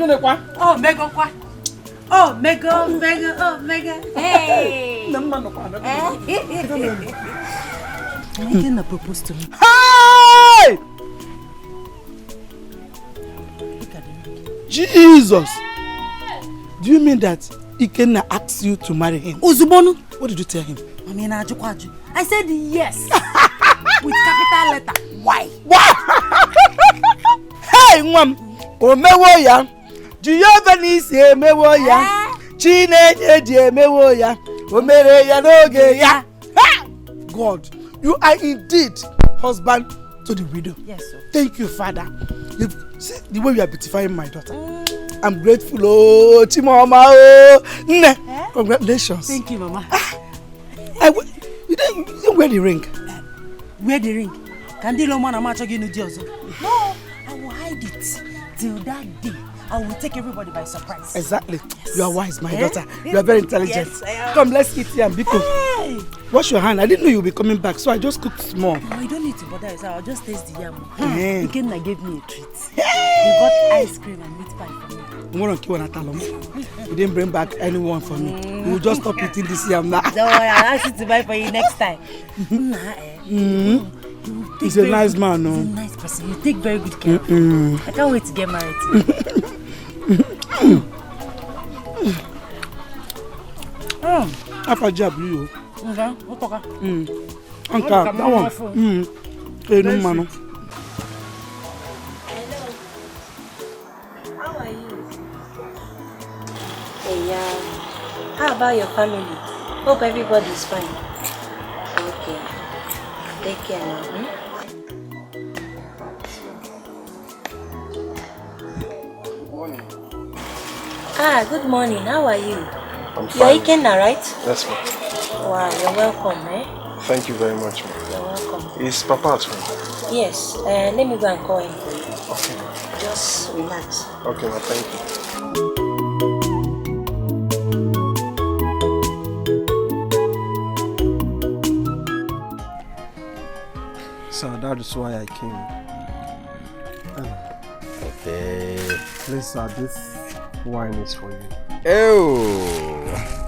Oh, mega kwa. Oh, mega. Hey. Ikenna proposed to me. Hey! Jesus! Do you mean that Ikenna asked you to marry him? Uzubonu. What did you tell him? I said yes. With capital letter. Why? Hey, Mom! Omewo ya. Jehova n'isi emewo ya. Chineke ji emewo ya. Omere ya n'oge ya. God, you are indeed husband to the widow. Yes, sir. Thank you, Father. See the way you are beautifying my daughter. I'm grateful. Oh, Chimoma. Oh, congratulations. Thank you, Mama. You didn't wear the ring. Wear the ring. Can the woman I'm actually going to do? No, I will hide it till that day. I will take everybody by surprise. Exactly. Yes. You are wise, my daughter. You are very intelligent. Yes, I am. Come, let's eat here and Biko. Hey. Wash your hand. I didn't know you'll be coming back, so I just cooked small. No, you don't need to bother yourself. I'll just taste the yam. Ikenna gave me a treat. He bought ice cream and meat pie for me. You didn't bring back anyone for me. You will just stop eating this yam now. Don't worry, I'll ask you to buy for you next time. He's a nice man, no? He's a nice person. You take very good care of him. I can't wait to get married to you. After job, you. Okay, what talk? Uncle, that one. Hey, no man. Hello. How are you? Hey, yeah. How about your family? Hope everybody's fine. Okay. Take care now. Good morning. How are you? I'm fine. You're Ikenna, right? Yes, ma'am. Wow, you're welcome, eh? Thank you very much, ma'am. You're welcome. Is Papa at home? Yes. Let me go and call him. Okay. Just relax. Okay, ma'am. Thank you. So that is why I came. Okay. Please, sir, this wine is for you. Oh,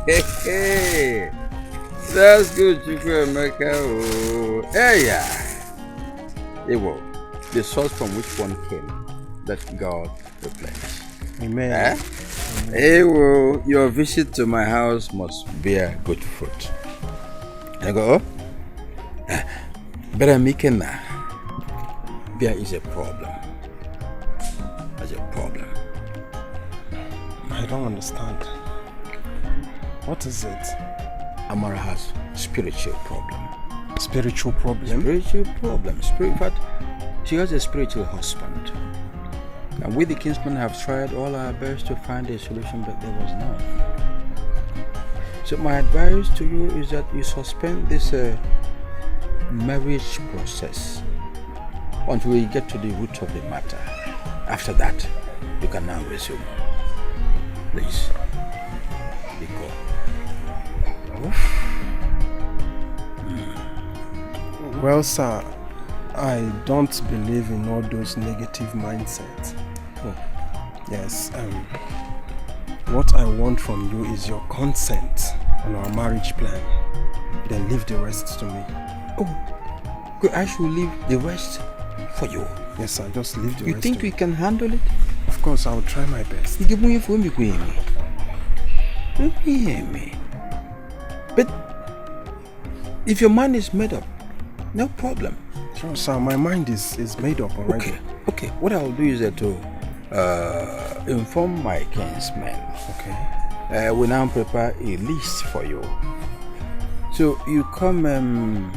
hey. That's good, Chukwemeka. Oh, hey, yeah. Ewo, the source from which one came, that God replenish. Amen. Ewo, your visit to my house must bear good fruit. I go, but Ikenna, there is a problem. There's a problem. I don't understand. What is it? Amara has spiritual problem. Spiritual problem? Spiritual problem. But she has a spiritual husband. And we the kinsmen have tried all our best to find a solution, but there was none. So my advice to you is that you suspend this marriage process until we get to the root of the matter. After that, you can now resume. Please, be cool. Well, sir, I don't believe in all those negative mindsets. Yes, what I want from you is your consent on our marriage plan. Then leave the rest to me. Oh, I should leave the rest for you. Yes, sir, just leave the rest. You think we can handle it? Of course, I'll try my best. But if your mind is made up, no problem. Sure, sir, my mind is made up already. Okay. What I'll do is to inform my kinsmen. Okay. We now prepare a list for you. So you come in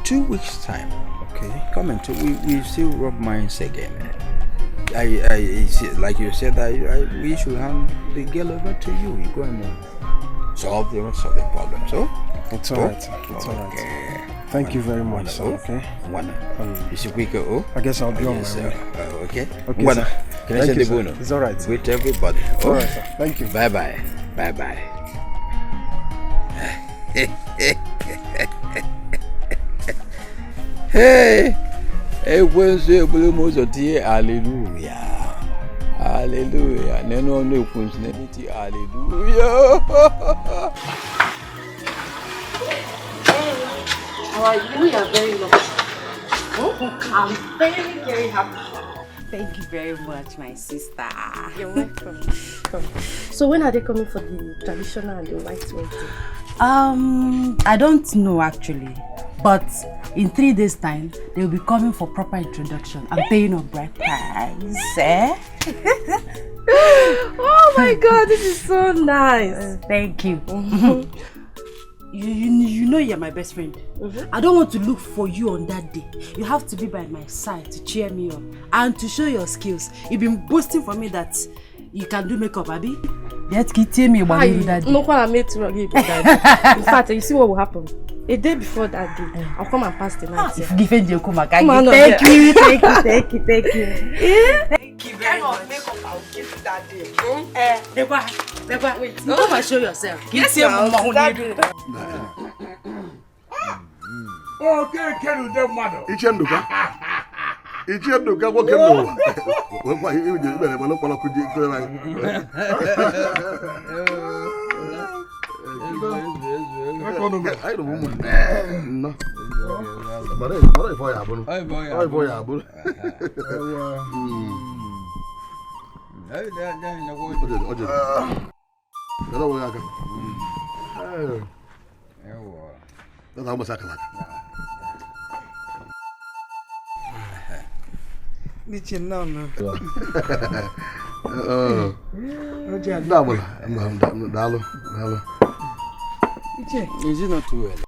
2 weeks' time. Okay. Come in 2. We still rub minds again. I like you said, we should hand the girl over to you. You go and solve the rest of the problem. So it's all right. It's all right. Thank you very much, sir. Okay. I guess I'll be on my way. Okay. Okay. Sir. Thank you, sir. It's all right. With everybody. All right, sir. Thank you. Bye bye. Bye bye. Hey, Wednesday, hallelujah. Hallelujah. No functionality. Hallelujah. How are you? You are very lucky. I'm very, very happy. Thank you very much, my sister. You're welcome. So when are they coming for the traditional and the white wedding? I don't know actually, but in 3 days' time, they will be coming for proper introduction. I'm paying a bride price, eh? Oh my God, this is so nice. Thank you. You know you're my best friend. I don't want to look for you on that day. You have to be by my side to cheer me up and to show your skills. You've been boasting for me that you can do makeup, Abby. Let's tell me about that day. No one I made to in fact, you see what will happen? A day before that day, I'll come and pass the night. If given you come, thank you. Thank you very much. Makeup I'll give you that day. Wait, you come and show yourself. Okay, can you do mother? Ichenduka what can do? Why you do better when could I don't know. But if I Is it not too early?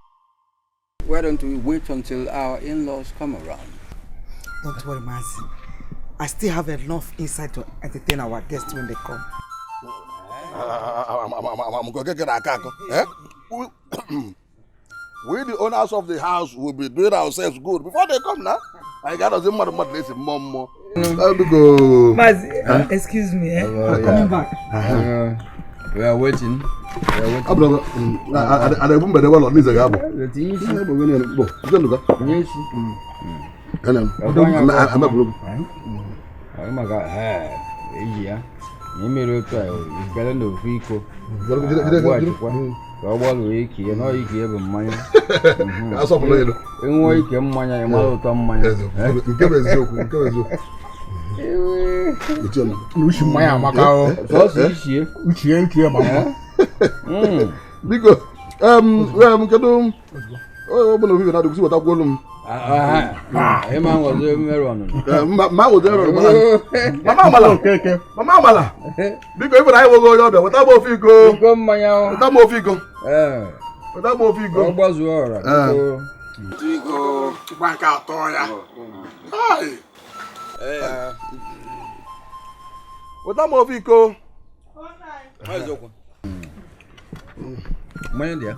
Why don't we wait until our in-laws come around? Don't worry, Mazi. I still have enough insight to entertain our guests when they come. I'm going to get a cackle. We, the owners of the house, will be doing ourselves good before they come now. I got us in mother, mom. Mazi, excuse me, I'm coming back. We are waiting. I don't better well on this. I'm oh my God, yeah. You made it try. It's better than the Rico. Well, we can't know you give him money. That's all. And why you can money, I'm out of money. Give us joke. Lucy Maya Macao, which you ain't here, Mamma. Because, oh, but we not to see what I've got. Emma was there on. Mamma was there. Mamma, because if I will go yonder, what about if you go? Come, my own. What about if you go? What about if you go? Was alright. Go back out, Toya. Hi. What about if you go? When there?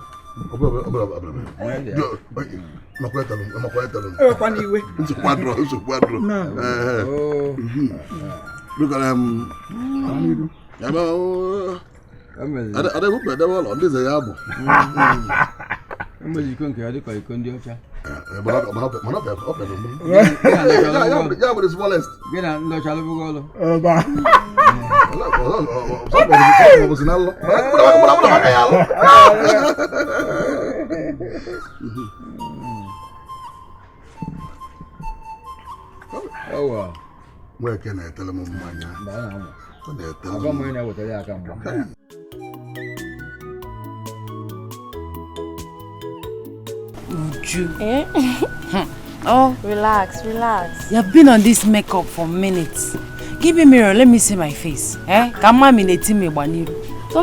It's a quadro. Look at him. I don't know on this. I'm you can't carry the conductor. But the smallest. Get out, no child. Oh, well. Where can I tell him? Oh, relax. You've been on this makeup for minutes. Give me a mirror, let me see my face. Don't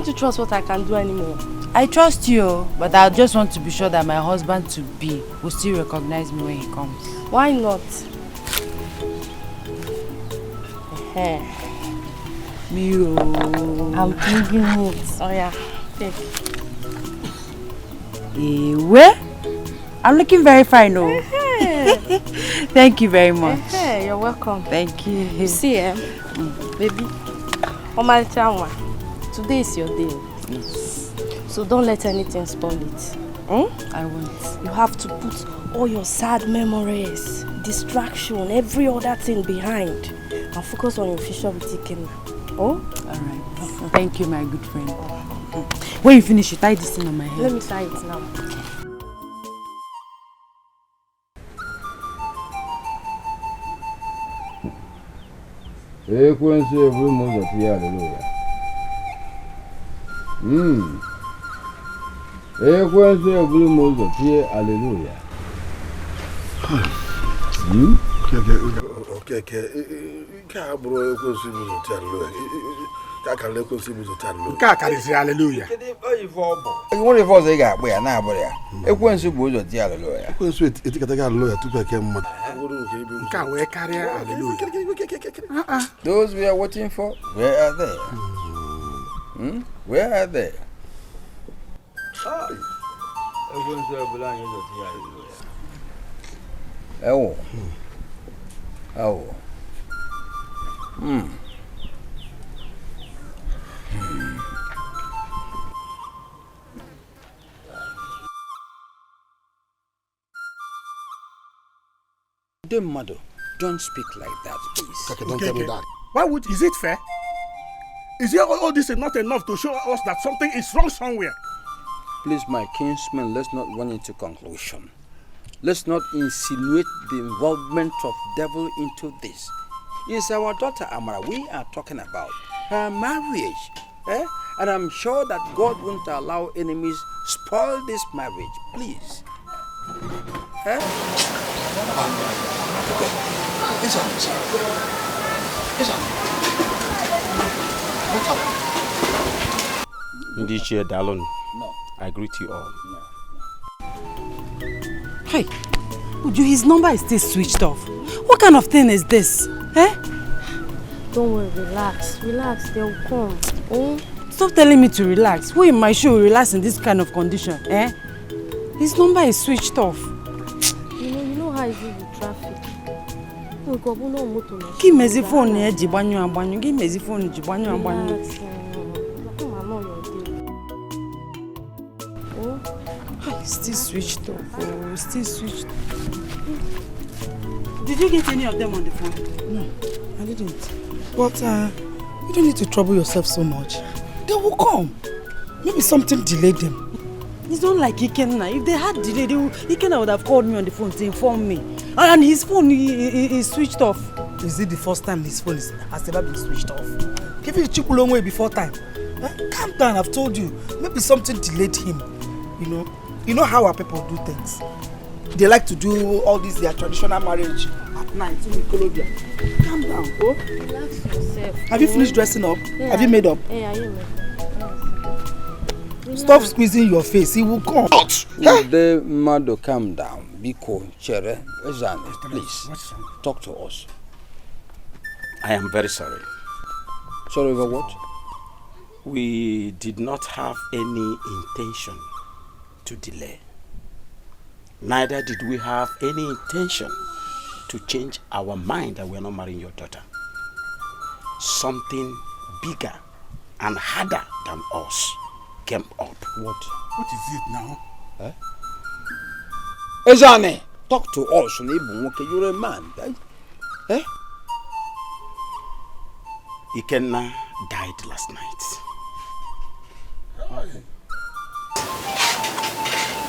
you trust what I can do anymore? I trust you, but I just want to be sure that my husband to be will still recognize me when he comes. Why not? Mirror. I'm bringing it. Oh yeah, take. Where? I'm looking very fine, no? Thank you very much. You're welcome. Thank you. You see, baby, oh my child, today is your day. Yes. So don't let anything spoil it. I won't. You have to put all your sad memories, distraction, every other thing behind and focus on your future with Dikeh. Oh? Alright. Thank you, my good friend. When you finish, you tie this thing on my head. Let me tie it now. Hallelujah. Okay. Can't bro, hallelujah. You want to force a guy where now, but a quincy was a hallelujah. Quincy, it's a hallelujah to came. Can't wear carrier, hallelujah. Those we are waiting for, where are they? Where are they? Oh. Dear mother, don't speak like that, please. Don't tell me that. Why would, is it fair? Is here all this not enough to show us that something is wrong somewhere? Please, my kinsman, let's not run into conclusion. Let's not insinuate the involvement of devil into this. It's our daughter Amara we are talking about. Her marriage. And I'm sure that God won't allow enemies spoil this marriage. Please. Ndichie Dalon. No. I greet you all. No. Hey, Uju, his number is still switched off. What kind of thing is this? Don't worry, relax. Relax, they'll come. Oh? Stop telling me to relax. Who in my show will relax in this kind of condition? His number is switched off. You know how it is with traffic. Give me the phone here, Jibanyo. Give me the phone, Jibanyo. Still switched off. Oh, still switched. Did you get any of them on the phone? No, I didn't. But you don't need to trouble yourself so much. They will come. Maybe something delayed them. It's not like Ikenna. If they had delayed, Ikenna would have called me on the phone to inform me. And his phone is switched off. Is it the first time his phone has ever been switched off? Give it a long way before time. Calm down, I've told you. Maybe something delayed him. You know how our people do things. They like to do all this, their traditional marriage at night in Colombia. Calm down, oh. Relax yourself. Have you finished dressing up? Yeah, Have you made up? Yeah, I am. Stop squeezing your face, he will come. Would the mother calm down? Be cool, Chere. Please, talk to us. I am very sorry. Sorry about what? We did not have any intention to delay. Neither did we have any intention to change our mind that we are not marrying your daughter. Something bigger and harder than us came up. What is it now? Ezane, talk to us. You're a man. Ikenna died last night.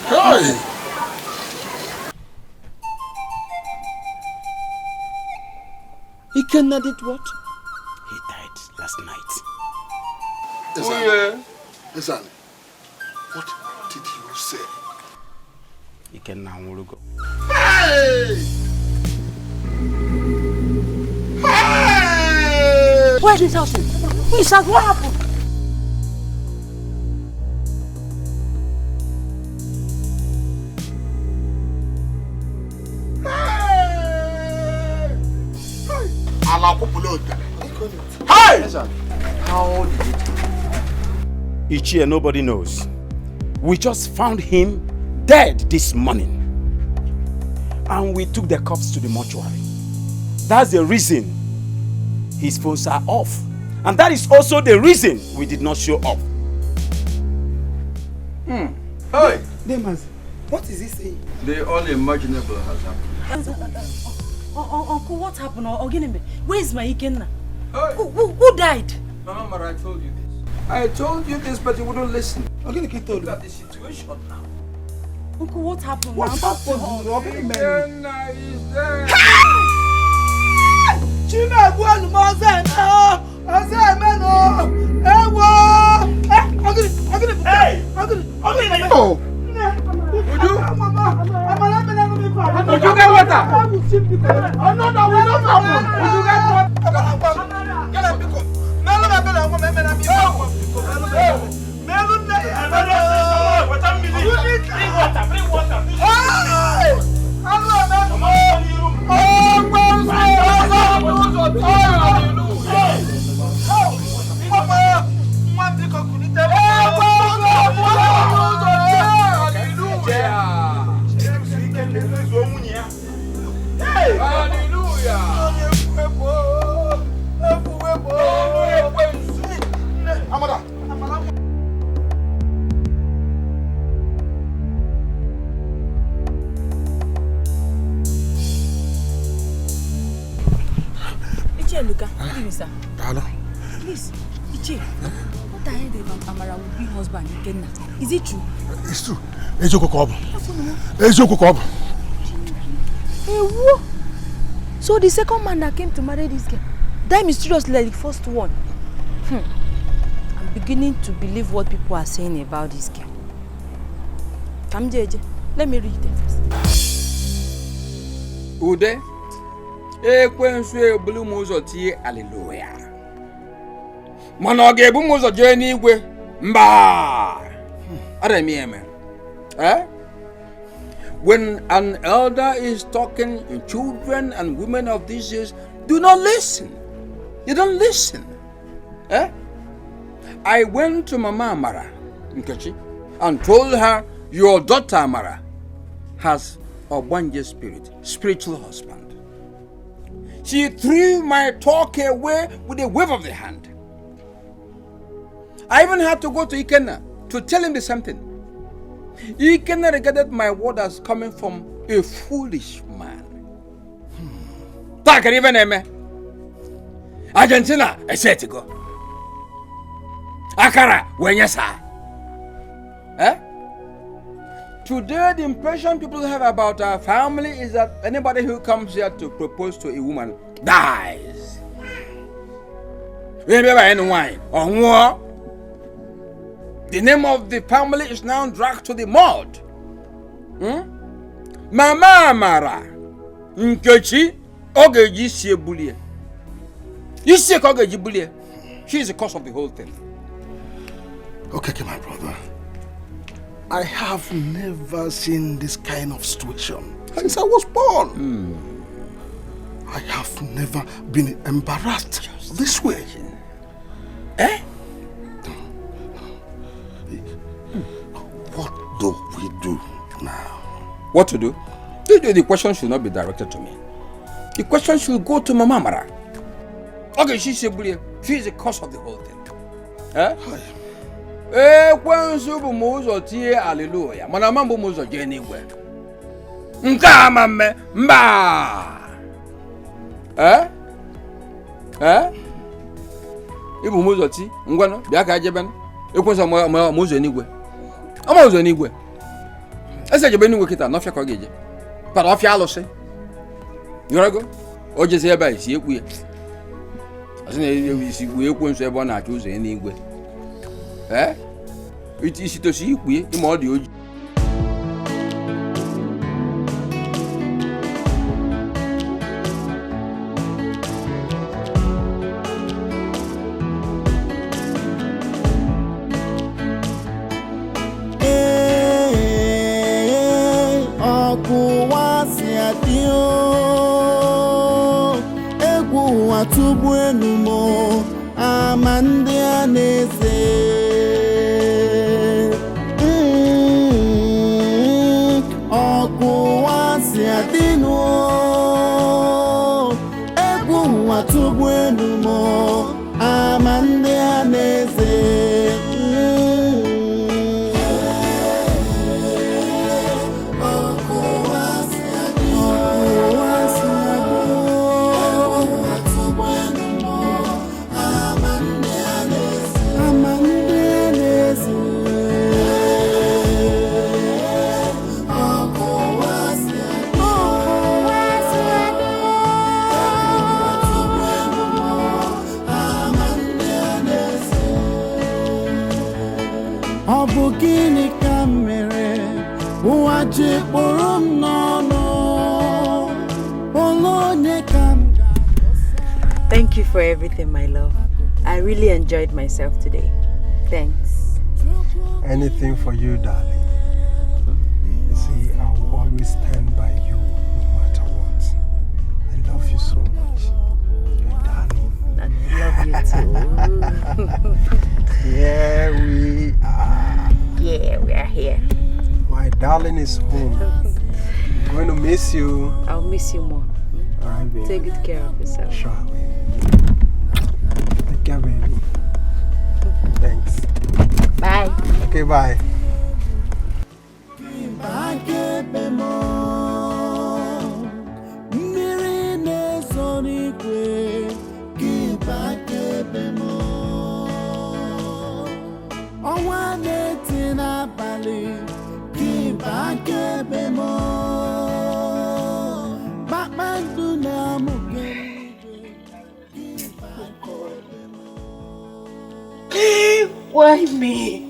Hey! Ikenna did what? He died last night. Listen, what did you say? Ikenna will go. Hey! Hey! Where is this house? Who is that? What happened? Hey! How did it? Ichie, nobody knows. We just found him dead this morning. And we took the corpse to the mortuary. That's the reason his phones are off. And that is also the reason we did not show up. Hey! Demas, what is he saying? The unimaginable has happened. Uncle, what happened? Where is my Ikenna? Hey! Who died? Mama Mara, I told you this. I told you this, but you wouldn't listen. I'm going to keep telling you. Look at the situation now. Uncle, what happened? What happened? Ikenna is there. Chinagwan Mozeno! Ozemeno! Ewo! Would you get water? Oh, no, we don't have one. Would you get water? Luka, give me, sir. Hello. Please, Iche, what the hell did Amara will be husband again? Is it true? It's true. Ejokokob. Hey, so the second man that came to marry this girl died mysteriously like the first one. I'm beginning to believe what people are saying about this girl. Come, JJ, let me read it first. Ude? Ekwensu ebulu m ụzọ tie hallelujah. Mana ọ ga-ebu m ụzọ jee n'igwe? Mba! Aremi. When an elder is talking to children and women of these days, do not listen. You don't listen. I went to Mama Amara Nkechi and told her your daughter Amara has a Wanje spirit, spiritual husband. She threw my talk away with a wave of the hand. I even had to go to Ikenna to tell him the same thing. Ikenna regarded my word as coming from a foolish man. Taka even eme. Argentina, I said to go. Akara, wenyasa. Today, the impression people have about our family is that anybody who comes here to propose to a woman dies. Remember any wine or war? The name of the family is now dragged to the mud. Mama Amara Nkechi Ogeji Siebulie. You see Ogeji Bulie. She is the cause of the whole thing. Okay, my brother. I have never seen this kind of situation since I was born. I have never been embarrassed this way. What do we do now? What to do? The question should not be directed to me. The question should go to Mama Amara. Okay, she is the cause of the whole thing. Ekwensu bụ m ụzọ tie hallelujah. Mana mambo m ụzọ jee n'igwe. Nke a ma mme mba. Ibu m ụzọ ti ngwanụ bịa ka jebe na. Ekwensu m ụzọ n'igwe. Ama ụzọ n'igwe. Ese jebe n'igwe kita n'ofia ka ọ ga-eje. Para ofia alụsị. Yorago. O jezi ebe a isi ekwu ya. Asị na isi ekwensu ebe ọ na-achọ ụzọ n'igwe. Isi to see you, you more the Obugini kamere Uwaji porum nono Olone kam. Thank you for everything, my love. I really enjoyed myself today. Thanks. Anything for you, darling. You see, I will always stand by you no matter what. I love you so much. You're darling. And I love you too. Here we are. Yeah, we are here. My darling is home. I'm going to miss you. I'll miss you more. Alright, baby. Take good care of yourself. Sure, baby. Take care, baby. Thanks. Bye. Okay, bye. Why me?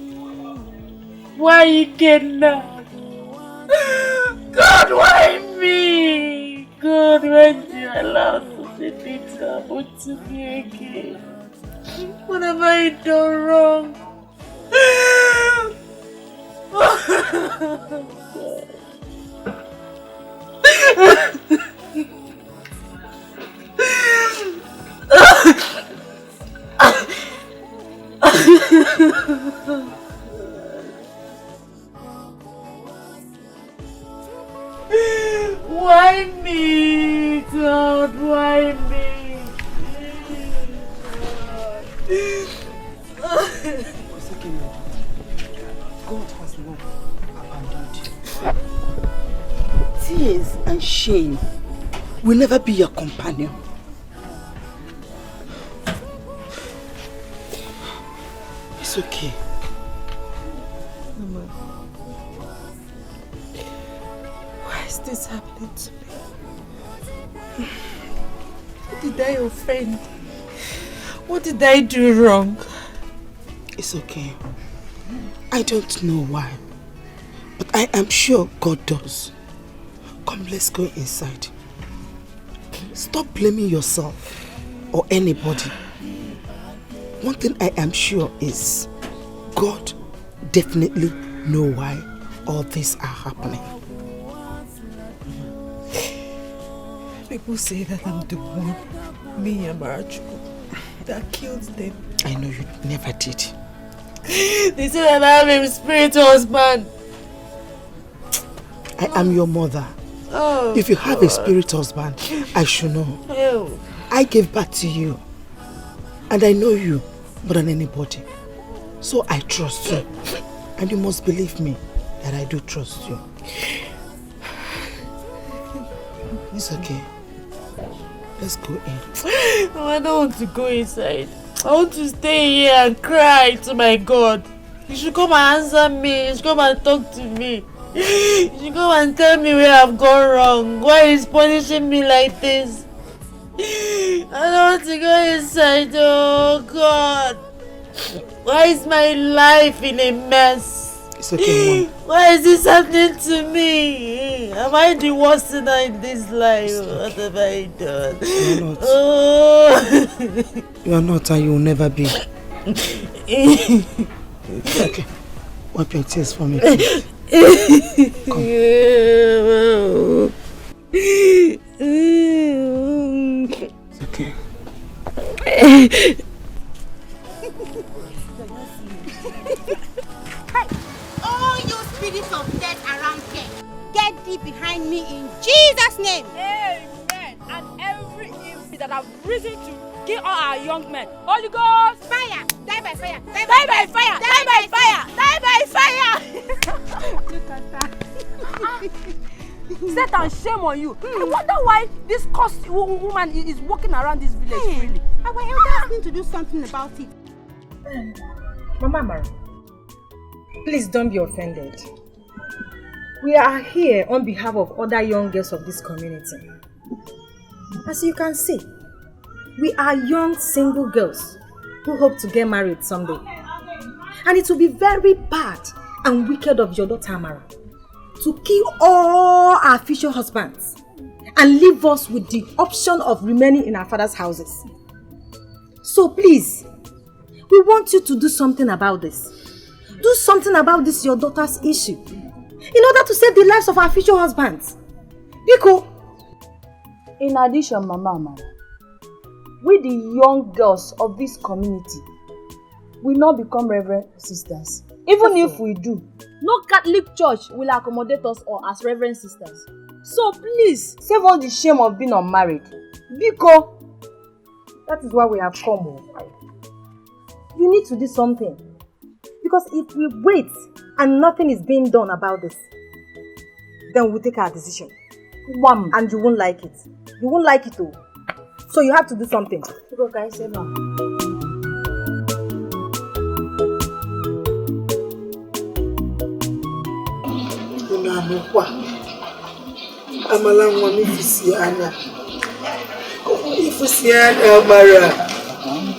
Why you cannot? God, why me? God, why did you allow such a thing to happen to me again? What have I done wrong? Why me, God? Why me? God has not abandoned you. Tears and shame will never be your companion. It's okay. Mama, why is this happening to me? What did I offend? What did I do wrong? It's okay. I don't know why, but I am sure God does. Come, let's go inside. Stop blaming yourself or anybody. One thing I am sure is God definitely knows why all this are happening. People say that I'm the one, me and Marachu, that killed them. I know you never did. They say that I am a spiritual husband. I am your mother. Oh, if you have a spirit husband, I should know. Ew. I gave birth to you. And I know you more than anybody. So I trust you. And you must believe me that I do trust you. It's okay. Let's go in. No, I don't want to go inside. I want to stay here and cry to my God. You should come and answer me. You should come and talk to me. You should come and tell me where I've gone wrong. Why is punishing me like this? I don't want to go inside. Oh God. Why is my life in a mess? It's okay, Mom. Why is this happening to me? Am I the worst sinner in this life? What have I done? You're not. Oh. You are not, and you will never be. Okay. Wipe your tears for me, please. Come. It's okay. Oh, you spirits of death around here, get thee behind me in Jesus' name. Amen. And every evil that have risen to kill all our young men, Holy Ghost, Fire, die by fire, die by fire, die by fire, die by fire. Look at that. Satan, shame on you. I wonder why this cursed woman is walking around this village freely. Our elders need to do something about it. Mama Mara, please don't be offended. We are here on behalf of other young girls of this community. As you can see, we are young single girls who hope to get married someday. And it will be very bad and wicked of your daughter Amara to kill all our future husbands and leave us with the option of remaining in our father's houses. So please, we want you to do something about this. Do something about this your daughter's issue in order to save the lives of our future husbands. Biko. In addition, Mama Amara, we the young girls of this community will not become reverend sisters. Even if we do, no Catholic church will accommodate us or as reverend sisters. So please, save all the shame of being unmarried. Biko, that is why we have come. You need to do something. Because if we wait and nothing is being done about this, then we'll take our decision. And you won't like it. You won't like it too. So you have to do something. Biko, can I say now? Amala nwa mifisi anya. Ifisi anya Amara.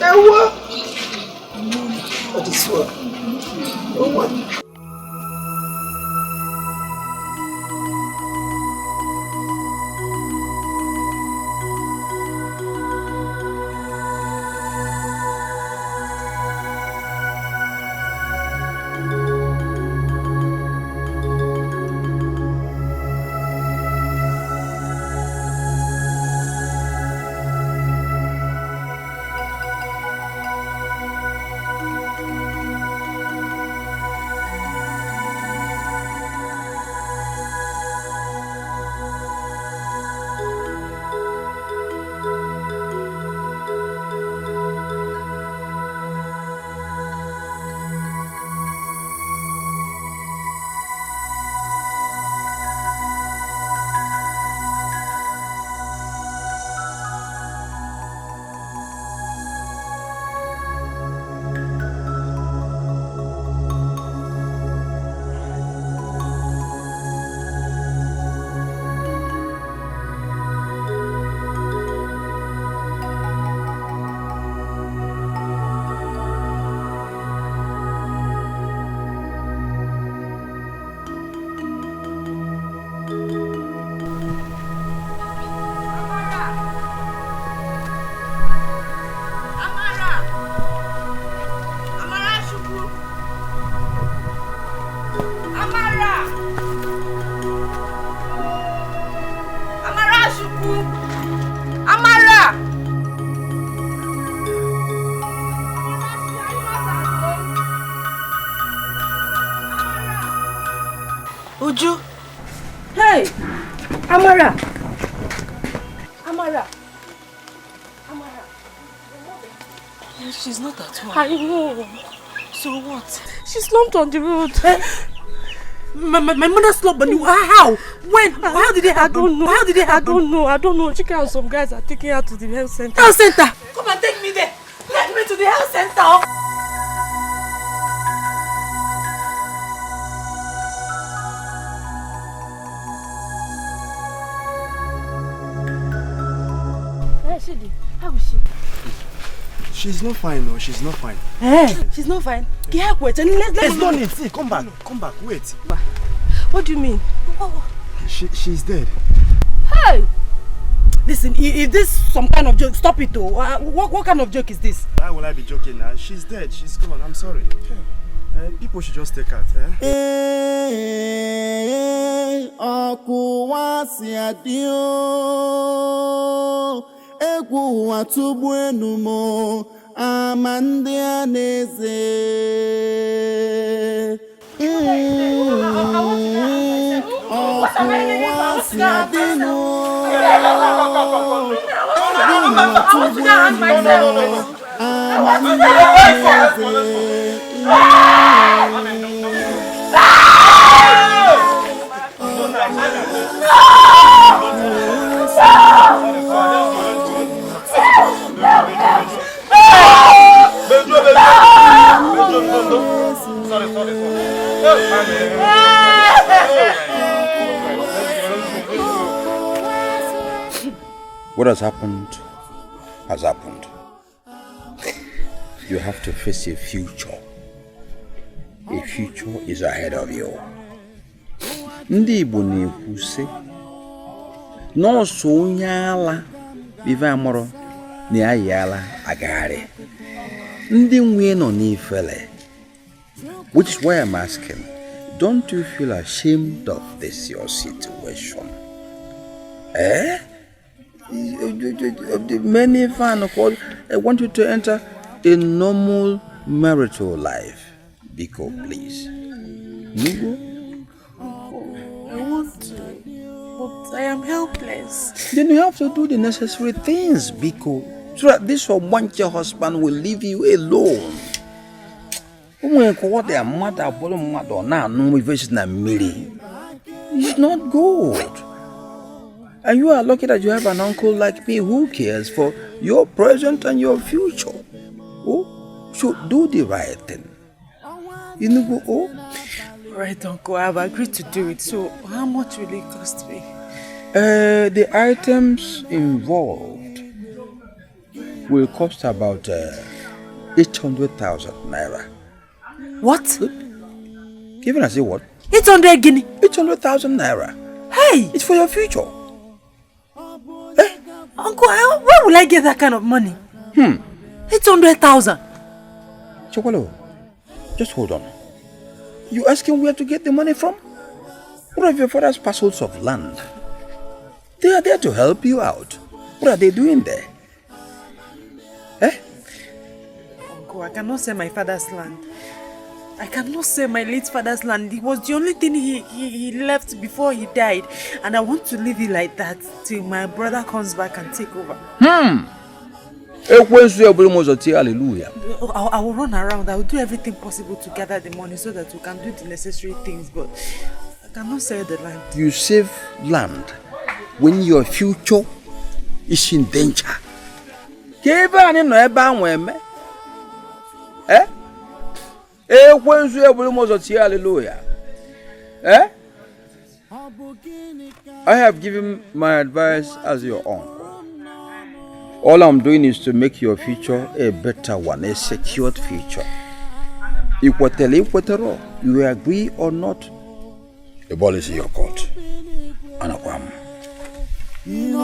Ewa. Odiswa. Owa. Uju. Hey! Amara! Amara! Amara! She's not at home. I know. So what? She slumped on the road. My mother slumped on the road. How? When? How did it happen? I don't know. How did it happen? I don't know. She and some guys are taking her to the health center. Health center? Come and take me there. Take me to the health center. How is she? She's not fine, no. She's not fine. Hey, she's not fine. Let's don't need. See, come back. Come back. Wait. What do you mean? She's dead. Hey! Listen, if this some kind of joke, stop it though. What kind of joke is this? Why will I be joking now? She's dead. She's gone. I'm sorry. People should just take her. Egwu atụgbu enumo amandi aneze ọkụwasị adịnụ atụgbu enumo amandi What has happened has happened. You have to face your future a future is ahead of you. Ndị Igbo na-ekwu sị n'ọsọ onye ala ife amụrụ na ya yala agagharị. Ndị nwe nọ n'ifele. Which is why I'm asking, don't you feel ashamed of this your situation? Many fans, of course, I want you to enter a normal marital life. Biko, please. Nigo? I want to, but I am helpless. Then you have to do the necessary things, Biko, so that this one your husband will leave you alone. It's not good. And you are lucky that you have an uncle like me who cares for your present and your future. Oh, so do the right thing. You know, oh? Right, Uncle, I've agreed to do it. So, how much will it cost me? The items involved will cost about 800,000 naira. What? Even I say what? 800 guinea. 800,000 naira. Hey! It's for your future. Uncle, where will I get that kind of money? 800,000. Chokolo, just hold on. You asking where to get the money from? What are your father's parcels of land? They are there to help you out. What are they doing there? Uncle, I cannot sell my father's land. I cannot sell my late father's land. It was the only thing he left before he died. And I want to leave it like that till my brother comes back and take over. I will run around. I will do everything possible to gather the money so that we can do the necessary things. But I cannot sell the land. You save land when your future is in danger. I have given my advice as your uncle. All I'm doing is to make your future a better one, a secured future. You agree or not? The ball is in your court. Anakwam. Leave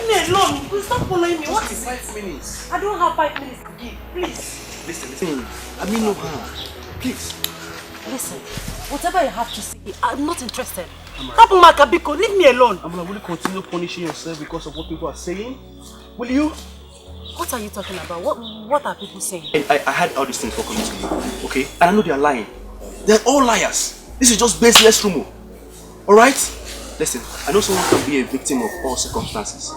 me alone. Stop following me. What is it? 5 minutes. I don't have 5 minutes to give. Please. Listen. I mean no harm. Please. Listen. Whatever you have to say, I'm not interested. Biko, leave me alone. Amara, will you continue punishing yourself because of what people are saying? Will you? What are you talking about? What are people saying? And I had all these things talking to you, okay? And I know they are lying. They're all liars. This is just baseless rumor. Alright? Listen, I know someone can be a victim of all circumstances.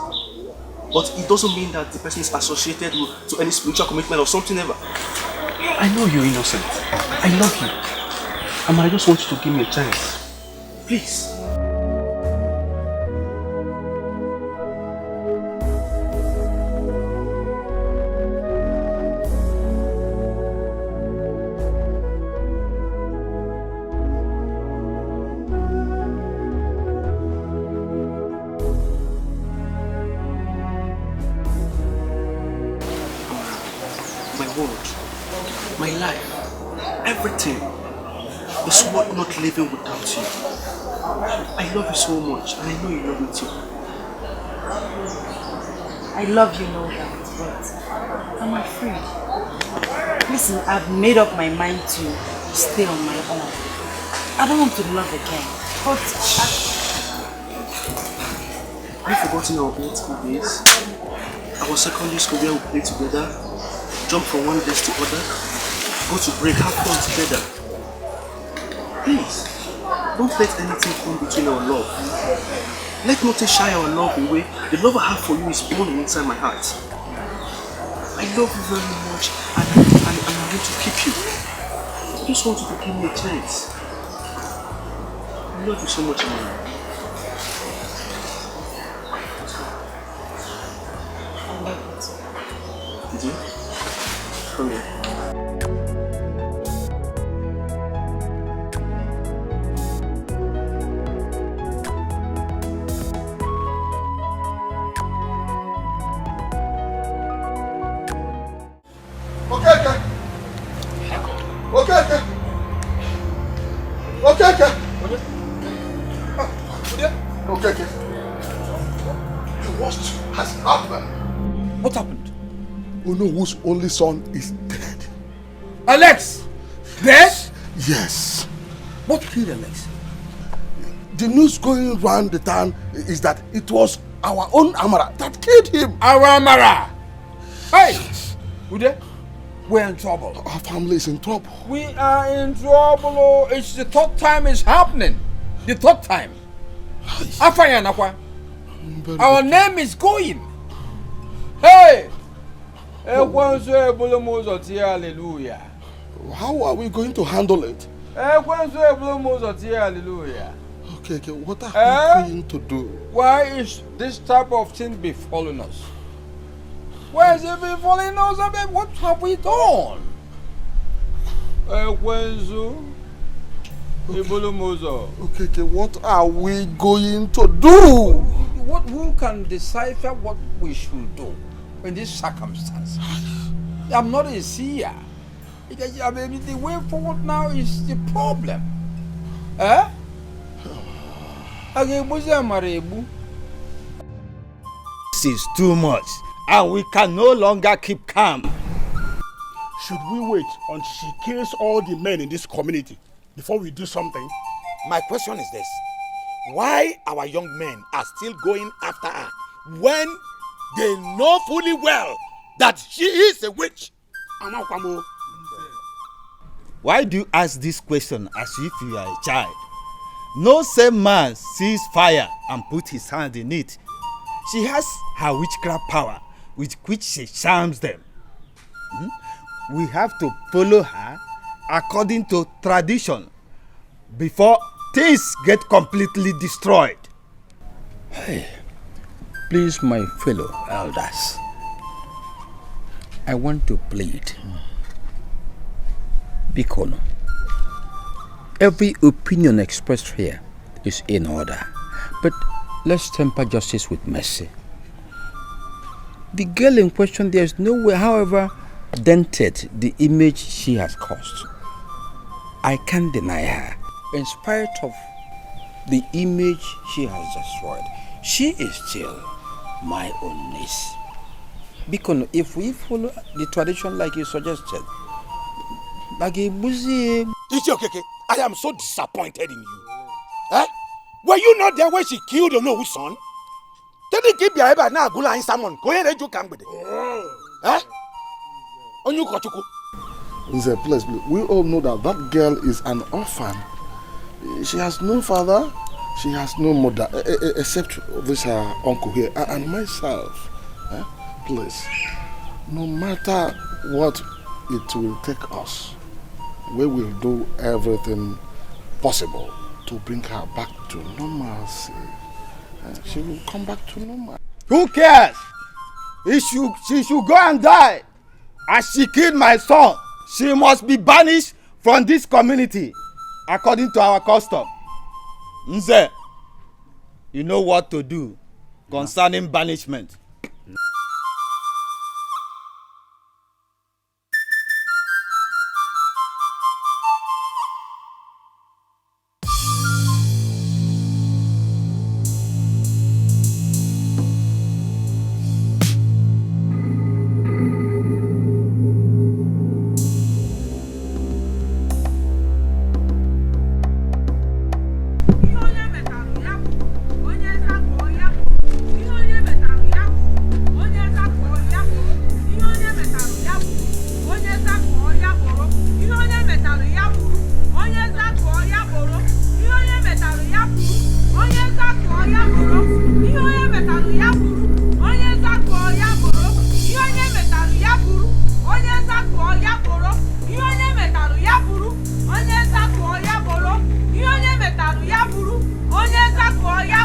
But it doesn't mean that the person is associated to any spiritual commitment or something ever. I know you're innocent. I love you. Amara, I just want you to give me a chance. Please. My life, everything is worth not living without you. I love you so much, and I know you love me too. I love you, no doubt, but I'm afraid. Listen, I've made up my mind to stay on my own. I don't want to love again, but Have you forgotten our old school days? Our secondary school where we played together, jump from one desk to other, go to break, have fun together. Please, don't let anything come between our love. Let nothing shy our love away. The love I have for you is born inside my heart. I love you very much, and I'm going to keep you. I just want you to give me a chance. I love you so much, man. I love you too. Did you? Come here. Okay. The worst has happened. What happened? Uno, whose only son, is dead. Alex! Dead? Yes. What killed Alex? The news going round the town is that it was our own Amara that killed him. Our Amara! Hey! Ude, we're in trouble. Our family is in trouble. We are in trouble. It's the third time it's happening. The third time. Our name is going. Hey! Hallelujah. How are we going to handle it? Hallelujah. Okay, what are we going to do? Why is this type of thing befalling us? Why is it befalling us? What have we done? Okay, what are we going to do? Who can decipher what we should do in this circumstance? I'm not a seer. The way forward now is the problem. This is too much, and we can no longer keep calm. Should we wait until she kills all the men in this community before we do something? My question is this: why our young men are still going after her when they know fully well that she is a witch? Why do you ask this question as if you are a child? No same man sees fire and put his hand in it. She has her witchcraft power with which she charms them. We have to follow her according to tradition before things get completely destroyed. Hey, please, my fellow elders, I want to plead. Bikono, every opinion expressed here is in order, but let's temper justice with mercy. The girl in question, there is no way, however dented the image she has caused, I can't deny her. In spite of the image she has destroyed, she is still my own niece. Because if we follow the tradition like you suggested, Ichokeke, I am so disappointed in you. Were you not there when she killed Ono's son? Didn't keep your ever now Gula in someone. Go ahead and you come with it. Please, we all know that girl is an orphan. She has no father, she has no mother, except this her uncle here and myself. Please, no matter what it will take us, we will do everything possible to bring her back to normalcy. She will come back to normal. Who cares? She should go and die. As she killed my son, she must be banished from this community according to our custom. Nze, you know what to do concerning banishment. Onye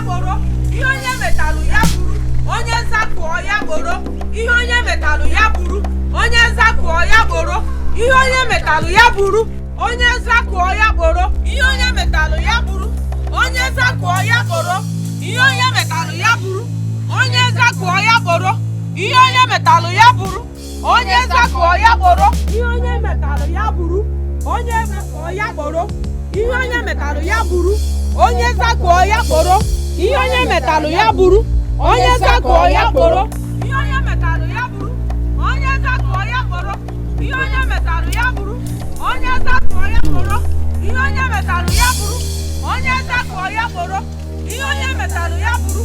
boro, ihe onye metalu ya buru, onye zakuo ya boro, ihe onye metalu ya buru, onye zakuo ya boro, ihe onye metalu ya buru, onye zakuo ya boro, ihe onye metalu ya buru, onye zakuo ya boro, ihe onye metalu ya buru, onye zakuo ya boro, ihe onye metalu ya buru, onye zakuo ya boro, ihe onye metalu ya buru, onye zakuo ya boro, ihe onye metalu ya buru, onye zakuo ya boro, ihe onye metalu ya buru, onye zakuo ya boro, ihe onye metalu ya buru, onye zakuo ya boro, ihe onye metalu ya buru, onye zakuo ya boro, ihe onye metalu ya buru, onye zakuo ya boro, ihe onye metalu ya buru,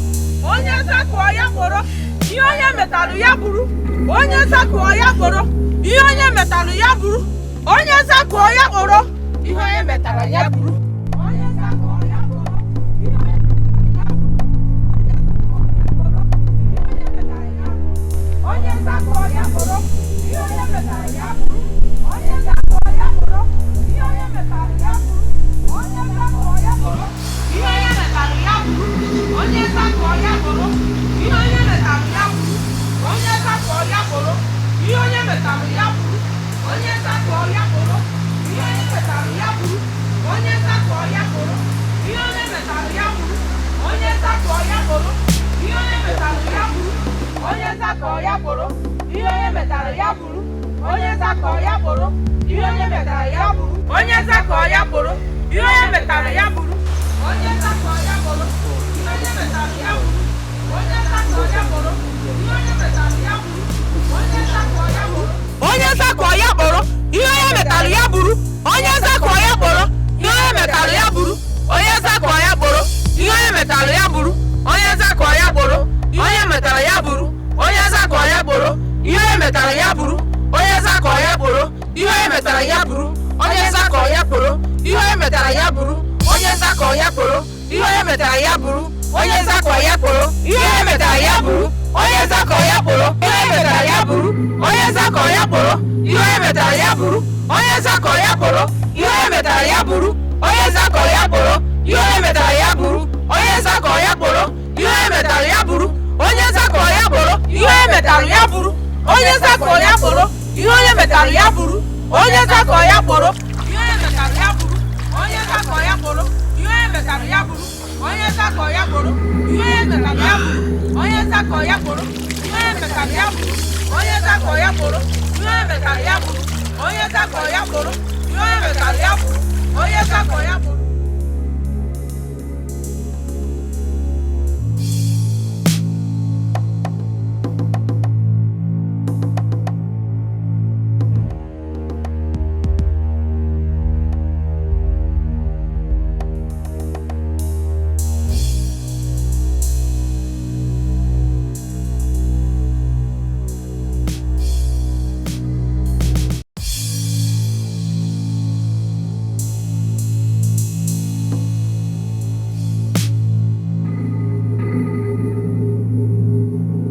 onye zakuo ya boro, ihe onye metalu ya buru, onye zakuo ya boro, ihe onye metalu ya buru, onye zakuo ya boro, ihe onye metalu ya buru, onye zakuo ya boro, onye zakuo ya boro, ihe onye metalu ya buru, onye zakuo ya boro, ihe onye metalu ya buru, onye zakuo ya boro, ihe onye metalu ya buru, onye zakuo ya boro, ihe onye metalu ya buru, onye zakuo ya boro, ihe onye metalu ya buru, onye zakuo ya boro, ihe onye metalu ya buru, onye zakuo ya boro, ihe onye metalu ya buru, onye zakuo ya boro, ihe onye metalu ya buru, onye zakuo ya boro, ihe onye metalu ya buru, onye zakuo ya boro, ihe onye metalu ya buru, onye zakuo ya boro, ihe onye metalu ya buru, onye zakuo ya boro, ihe onye metalu ya buru, onye zakuo ya boro, ihe onye metalu ya buru, onye zakuo ya boro, onye zakuo ya boro, ihe onye metalu ya buru, onye zakuo ya boro, ihe onye metalu ya buru, onye zakuo ya boro, ihe onye metalu ya buru, onye zakuo ya boro, onye metalu ya buru, onye zakuo ya boro, ihe onye metalu ya buru, onye zakuo ya boro, ihe onye metalu ya buru, onye zakuo ya boro, ihe onye metalu ya buru, onye zakuo ya boro, ihe onye metalu ya buru, onye zakuo ya boro, ihe onye metalu ya buru, onye zakuo ya boro, ihe onye metalu ya buru, onye zakuo ya boro, ihe onye metalu ya buru, onye zakuo ya boro, ihe onye metalu ya buru, onye zakuo ya boro, ihe onye metalu ya buru, onye zakuo ya boro, ihe onye metalu ya buru, onye zakuo ya boro, ihe onye metalu ya buru,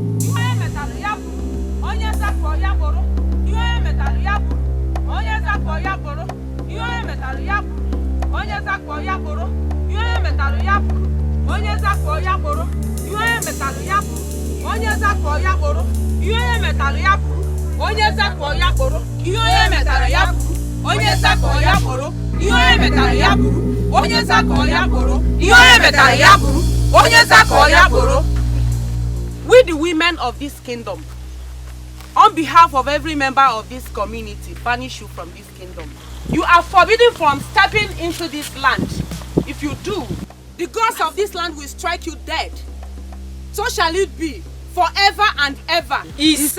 onye zakuo ya boro, ihe onye metalu ya buru, onye zakuo ya boro, ihe onye metalu ya buru, onye zakuo ya boro, ihe onye metalu ya buru, onye zakuo ya boro, ihe onye metalu ya buru, onye zakuo ya boro, ihe onye metalu ya buru, onye zakuo ya boro, ihe onye metalu ya buru, onye zakuo ya boro, ihe onye metalu ya buru, onye zakuo ya boro. We the women of this kingdom, on behalf of every member of this community, banish you from this kingdom. You are forbidden from stepping into this land. If you do, the gods of this land will strike you dead. So shall it be forever and ever. Ise.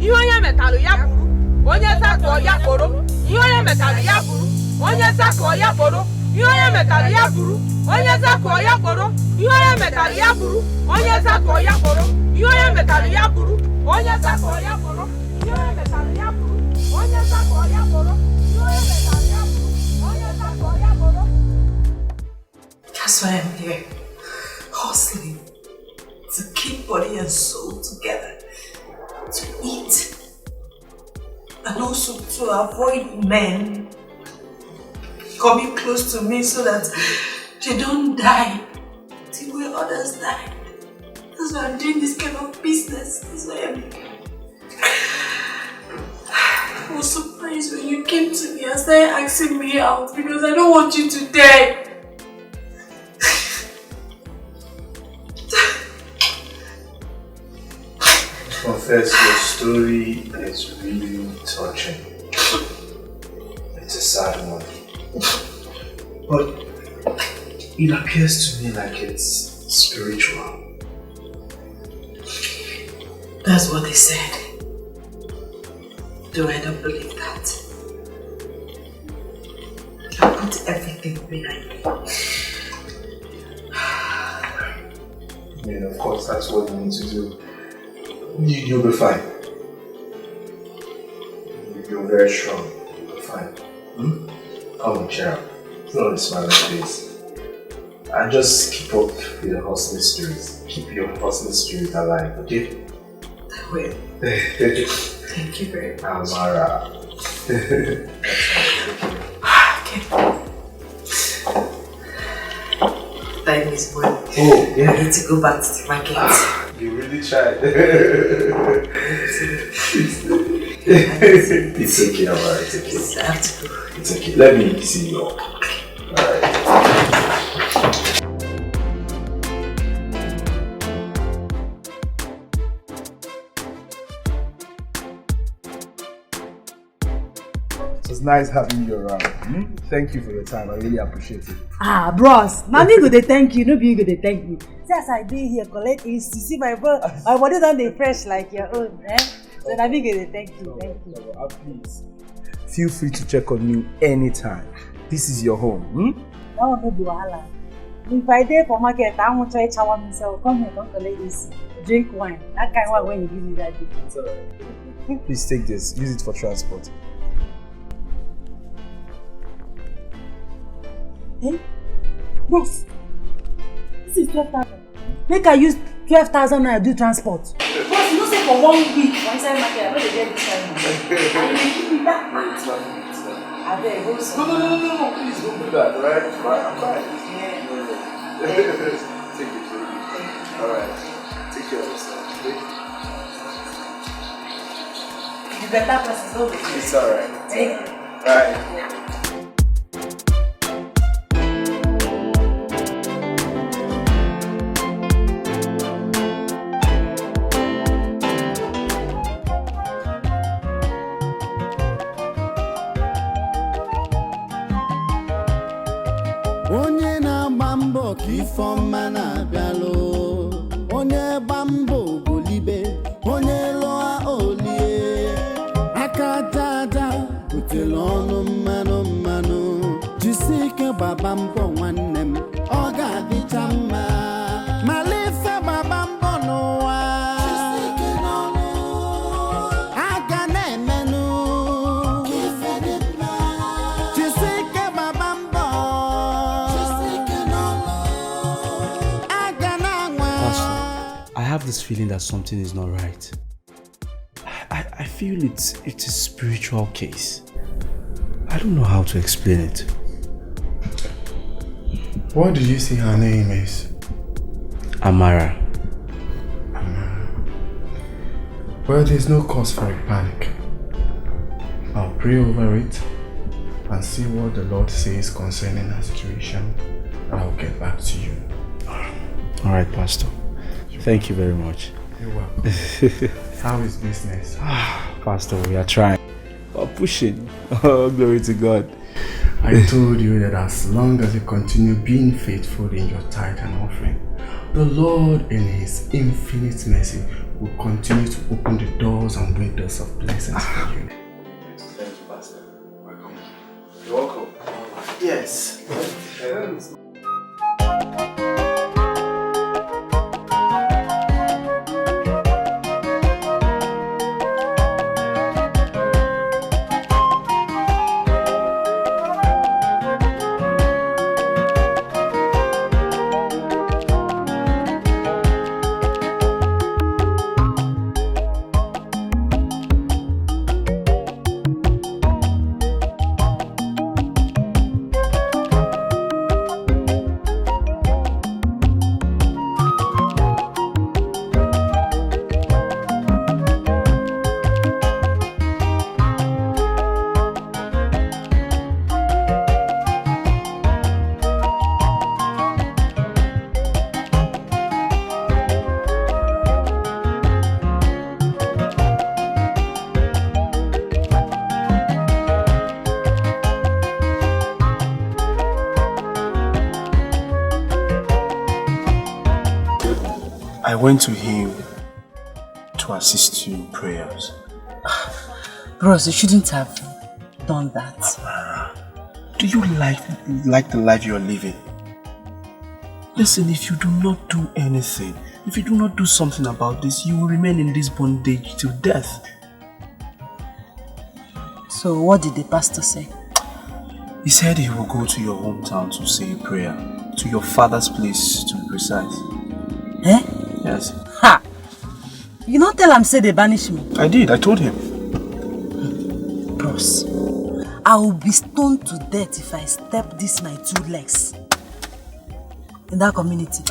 Onye metalu ya buru, onye zakuo ya boro, onye metalu ya buru, onye zakuo ya boro, onye metalu ya buru, onye zakuo ya boro, onye metalu ya buru, onye zakuo ya boro, onye metalu ya buru, onye zakuo ya boro, onye metalu ya buru, onye zakuo ya boro, onye metalu ya buru, onye zakuo ya boro. That's why I'm here, hustling to keep body and soul together, to eat, and also to avoid men coming close to me so that they don't die till you understand. That's why I'm doing this kind of business. That's why I was surprised when you came to me and started asking me out because I don't want you to die. Confess, your story is really touching. It's a sad one. But it appears to me like it's spiritual. That's what they said. Though I don't believe that. I put everything behind me. I mean, of course, that's what you need to do. You'll be fine. You're very strong. You'll be fine. Come on, cheer up. It's not a smiling face. And just keep up with the hustling spirit. Keep your hustling spirit alive, okay? I will. Thank you very much. Amara. Okay. Time is money. Oh, yeah. I need to go back to the market. You really tried. It's okay, Amara. It's okay. I have to go. It's okay. Let me see you. Alright. It's nice having you around. Thank you for your time. I really appreciate it. Ah, bros. Now me go dey thank you. No be you go dey thank me. See as I dey here, collect AC. See my body don dey fresh like your own. So now me go dey thank you. Thank you. Please, feel free to check on me anytime. This is your home. That one no be wahala. If I dey for market, I wan try chow myself. Come here, come collect AC. Drink wine. That kind of wine when you give me that day. It's alright. Please take this. Use it for transport. Eh? Bros, this is 12,000. Make I use 12,000 and I do transport. Bros, you know say for 1 week, for inside market, I know they get this kind of money. And you give me that much. I beg, go so. No, please don't do that, alright? It's fine, I'm fine. Yeah. Take it. Alright. Take care of yourself, okay? The better person, don't be. It's alright. Thank you. Alright. Onye na-agba mbọ ka ife ọma na-abịalụ, onye gba mbọ golibe, onye lụọ olie, aka aja butere ọnụ mmanụ, jisi ike gbaba mbọ nwanne m, ọ ga-adịcha mma, malife gbaba mbọ n'ụwa, aka na-emenụ, jisi ike gbaba mbọ. I have this feeling that something is not right. I feel it's a spiritual case. I don't know how to explain it. What do you say her name is? Amara. Well, there's no cause for a panic. I'll pray over it and see what the Lord says concerning her situation. I'll get back to you. Alright, Pastor. Thank you very much. You're welcome. How is business? Pastor, we are trying. We're pushing. Oh, glory to God. I told you that as long as you continue being faithful in your tithe and offering, the Lord in His infinite mercy will continue to open the doors and windows of blessings for you. Thank you, Pastor. Welcome. You're welcome. Yes. I went to him to assist you in prayers. Bros, you shouldn't have done that. Do you like the life you are living? Listen, if you do not do anything, if you do not do something about this, you will remain in this bondage till death. So what did the pastor say? He said he will go to your hometown to say a prayer. To your father's place, to be precise. Eh? Yes. Ha! You not tell him say they banish me? I did, I told him. Bros, I will be stoned to death if I step this my 2 legs in that community.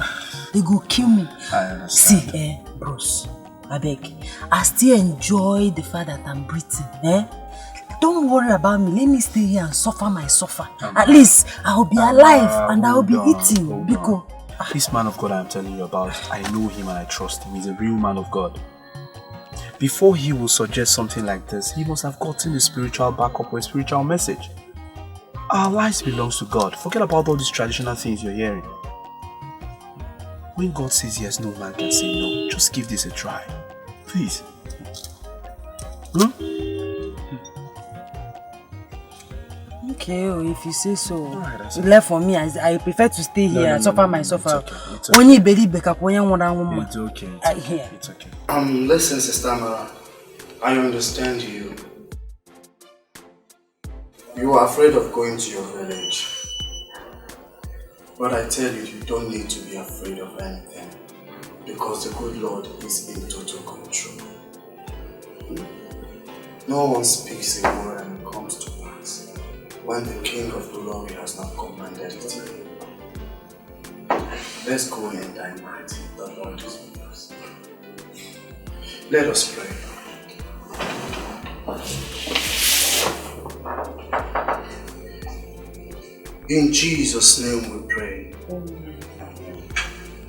They go kill me. I understand. See, bros, I beg, I still enjoy the fact that I'm breathing. Don't worry about me. Let me stay here and suffer my suffer. At least I will be alive and I will be eating. Because this man of God I'm telling you about, I know him and I trust him. He's a real man of God. Before he will suggest something like this, he must have gotten a spiritual backup or a spiritual message. Our lives belongs to God. Forget about all these traditional things you're hearing. When God says yes, no man can say no. Just give this a try. Please. Okay, if you say so. Alright, you left for me. I prefer to stay here and suffer my suffer. It's okay. It's okay. It's okay. Listen, Sister Mara. I understand you. You are afraid of going to your village. But I tell you, you don't need to be afraid of anything. Because the good Lord is in total control. No one speaks a word and it comes to pass when the King of Glory has not commanded it. Let's go in thy might. The Lord is with us. Let us pray. In Jesus' name we pray.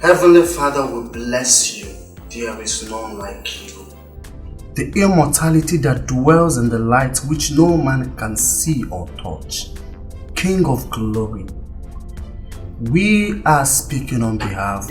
Heavenly Father, we bless you. There is none like you. The immortality that dwells in the light which no man can see or touch. King of glory, we are speaking on behalf of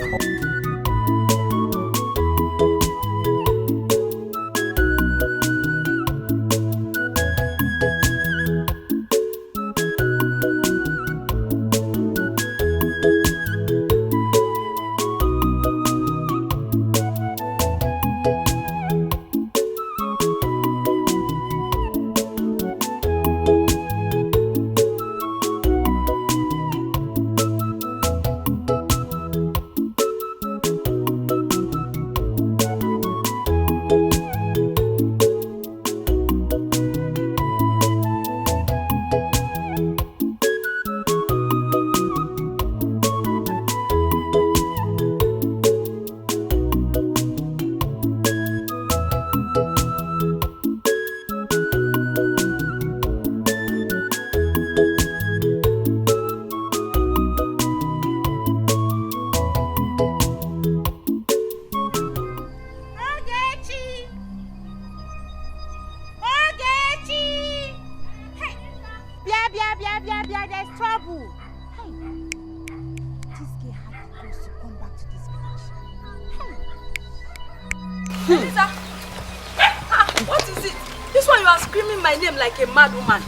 like a mad woman.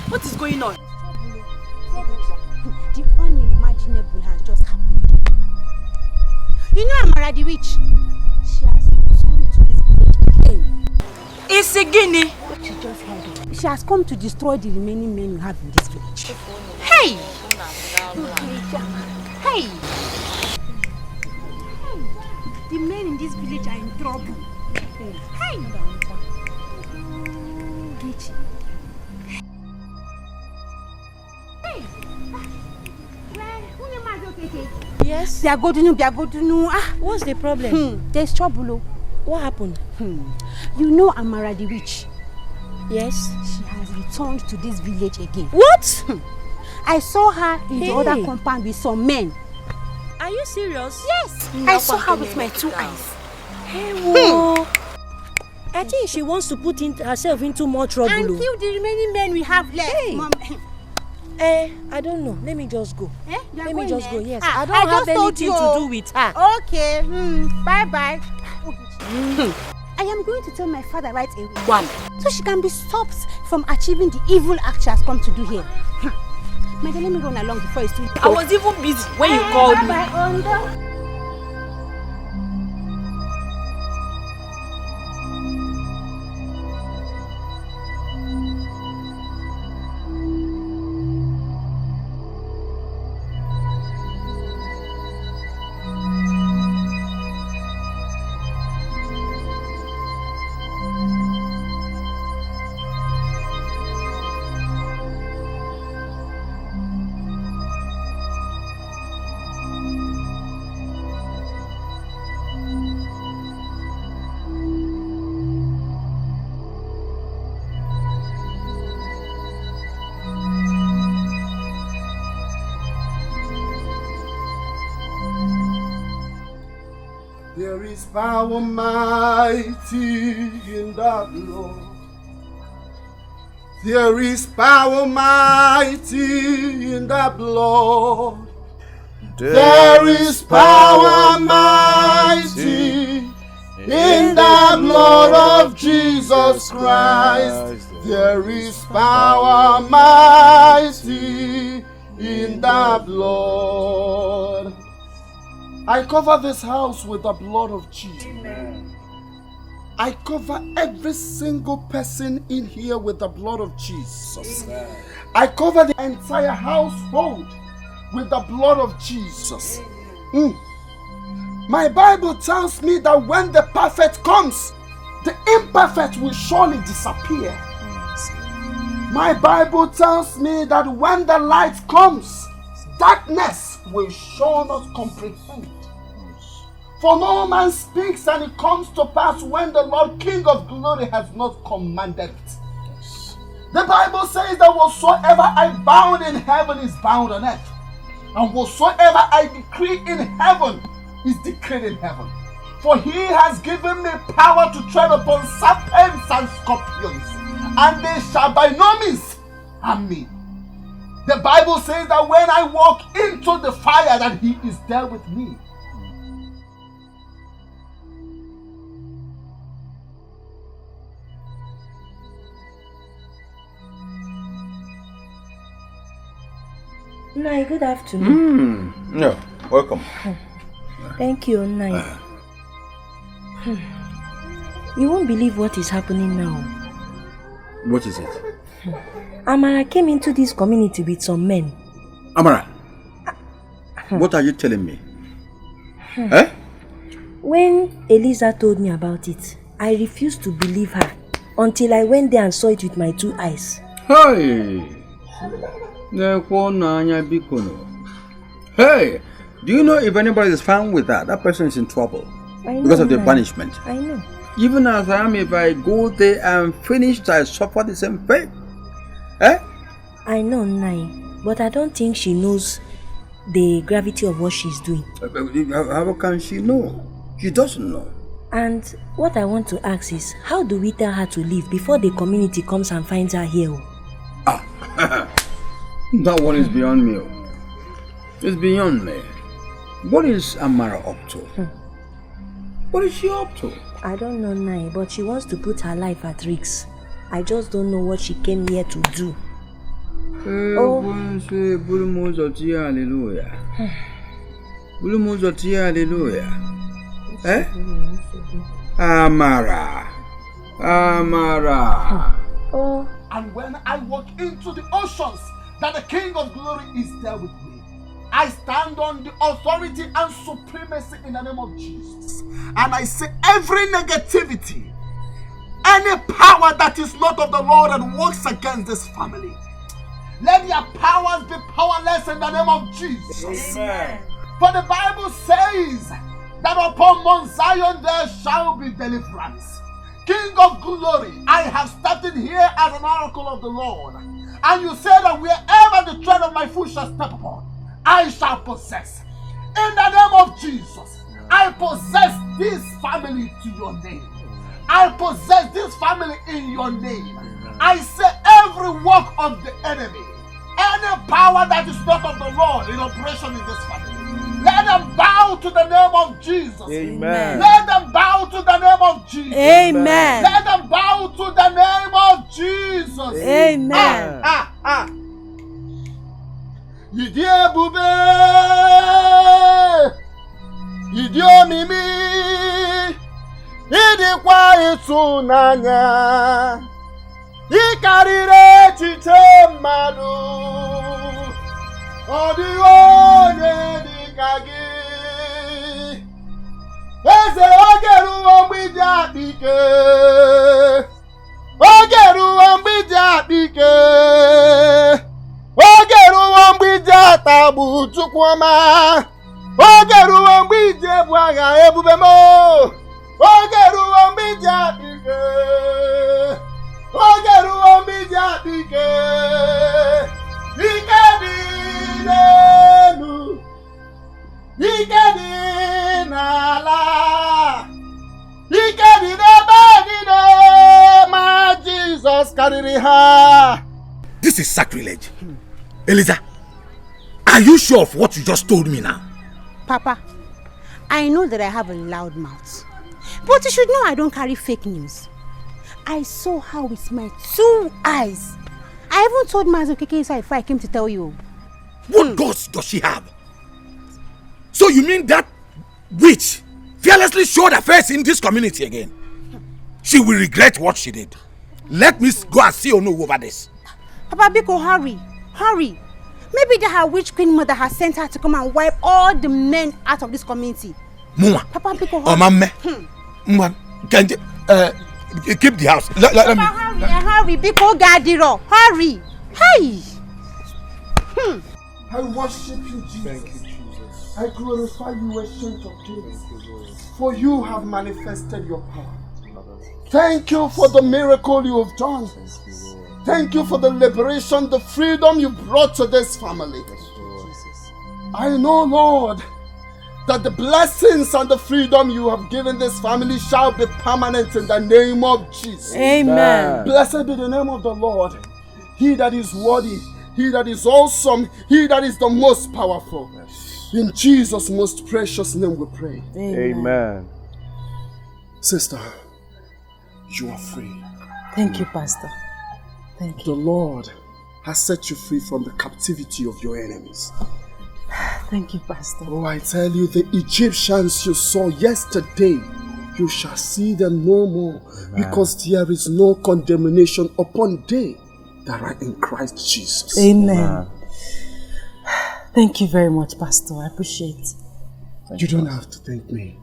What is going on? The unimaginable has just happened. You know Amara the witch? She has come to this village. It's a guinea. She just heard it. She has come to destroy the remaining men you have in this village. Hey! Hey! The men in this village are in trouble. Hey! Yes? They are going to. What's the problem? There's trouble. What happened? You know Amara the witch? Yes? She has returned to this village again. What? I saw her in the other compound with some men. Are you serious? Yes! I saw her with my 2 eyes. Hey, whoa. I think she wants to put herself into more trouble. And kill the remaining men we have left. Hey. Mom. I don't know. Let me just go. Let me just go. Yes. Ah, I don't have just told anything you. to do with her. Okay. Bye-bye. I am going to tell my father right away. One. So she can be stopped from achieving the evil act she has come to do here. My dear, let me run along before it's too late. I was even busy when you called me. Bye-bye, There is power mighty in the blood. There is power mighty in the blood. There is power mighty in the blood of Jesus Christ. There is power mighty in the blood. I cover this house with the blood of Jesus. Amen. I cover every single person in here with the blood of Jesus. Amen. I cover the entire household with the blood of Jesus. My Bible tells me that when the perfect comes, the imperfect will surely disappear. My Bible tells me that when the light comes, darkness will sure not comprehend. For no man speaks and it comes to pass when the Lord King of glory has not commanded it. The Bible says that whatsoever I bound in heaven is bound on earth. And whatsoever I decree in heaven is decreed in heaven. For he has given me power to tread upon serpents and scorpions, and they shall by no means harm me. The Bible says that when I walk into the fire, that he is there with me. Nai, good afternoon. No, welcome. Thank you, Nai. You won't believe what is happening now. What is it? Amara came into this community with some men. Amara, what are you telling me? Eh? When Eliza told me about it, I refused to believe her until I went there and saw it with my 2 eyes. Hey! Hey! Do you know if anybody is found with that? That person is in trouble. Because of the banishment. I know. Even as I am, if I go there and finish, I suffer the same fate. Eh? I know, Nai, but I don't think she knows the gravity of what she's doing. How can she know? She doesn't know. And what I want to ask is, how do we tell her to leave before the community comes and finds her here? That one is beyond me. It's beyond me. What is Amara up to? What is she up to? I don't know, Nai, but she wants to put her life at risk. I just don't know what she came here to do. Hallelujah. Hallelujah. Eh? Amara. And when I walk into the oceans, that the King of glory is there with me. I stand on the authority and supremacy in the name of Jesus. And I say every negativity, any power that is not of the Lord and works against this family, let their powers be powerless in the name of Jesus. Amen. For the Bible says that upon Mount Zion there shall be deliverance. King of glory, I have started here as an oracle of the Lord. And you say that wherever the tread of my foot shall step upon, I shall possess. In the name of Jesus, I possess this family to your name. I possess this family in your name. I say every work of the enemy, Any power that is not of the Lord in operation in this family, let them bow to the name of Jesus. Amen. Let them bow to the name of Jesus. Amen. Let them bow to the name of Jesus. Amen. Idi ebube, idi omimi, idikwa ịtụnanya, ịkarịrị echiche mmadụ, ọ dịghị onye dịka gị. Eze oge ruo mgbe iji akpa ike, oge ruo mgbe iji akpa ike, oge ruo mgbe iji atagbu Chukwuma, oge ruo mgbe iji ebu agha ebube m, oge ruo mgbe iji akpa ike, oge ruo mgbe iji akpa ike, ike dị n'elu, ike dị n'ala, ike dị n'ebe niile ma Jizọs karịrị ha. This is sacrilege. Eliza, are you sure of what you just told me now? Papa, I know that I have a loud mouth, but you should know I don't carry fake news. I saw her with my 2 eyes. I even told Mazo Keke inside before I came to tell you. What guts does she have? So you mean that witch fearlessly showed her face in this community again? She will regret what she did. Let me go and see Onu over this. Papa Biko, hurry. Hurry. Maybe that her witch queen mother has sent her to come and wipe all the men out of this community. Muma. Papa Biko, hurry. Mama, can you keep the house? Let me. Hurry, Biko Gadiro. Hurry. Hey. I worship you, Jesus. Thank you, Jesus. I glorify you, Ancient of Days, for you have manifested your power. Thank you for the miracle you have done. Thank you for the liberation, the freedom you brought to this family. I know, Lord, that the blessings and the freedom you have given this family shall be permanent in the name of Jesus. Amen. Blessed be the name of the Lord. He that is worthy, he that is awesome, he that is the most powerful. In Jesus' most precious name we pray. Amen. Sister, you are free. Thank you, Pastor. Thank you. The Lord has set you free from the captivity of your enemies. Thank you, Pastor. Oh, I tell you, the Egyptians you saw yesterday, you shall see them no more. Amen. Because there is no condemnation upon they that are in Christ Jesus. Amen. Thank you very much, Pastor. I appreciate it. You don't have to thank me.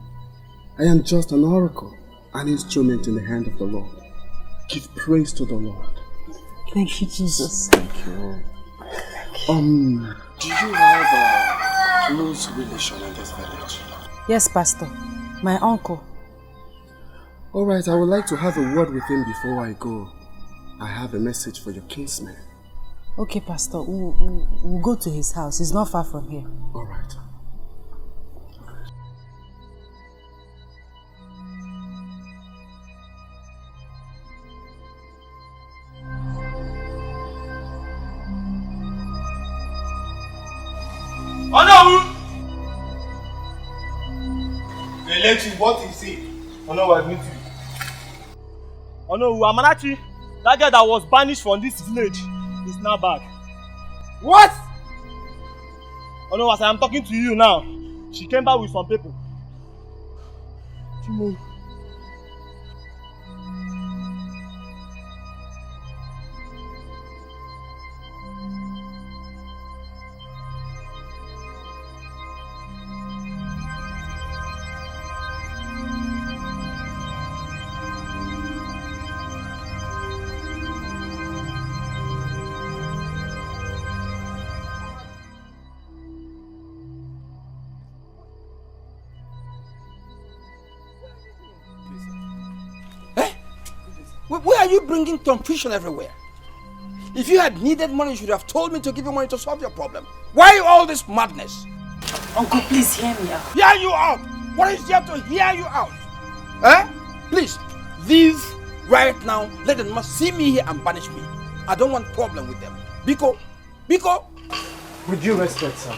I am just an oracle, an instrument in the hand of the Lord. Give praise to the Lord. Thank you, Jesus. Thank you. Do you have a close relation in this village? Yes, Pastor. My uncle. Alright, I would like to have a word with him before I go. I have a message for your kinsman. Okay, Pastor. We'll go to his house. He's not far from here. Alright. Elechi, what is it? Ono, I meet you. Ono, Amarachi, that girl that was banished from this village is now back. What? Ono, as I am talking to you now, she came back with some people. Chimo. Why are you bringing confusion everywhere? If you had needed money, you should have told me to give you money to solve your problem. Why all this madness? Uncle, please hear me out. Hear you out? What is there to hear you out? Eh? Please, leave right now. Let them not see me here and banish me. I don't want problem with them. Biko, Because... With due respect, sir.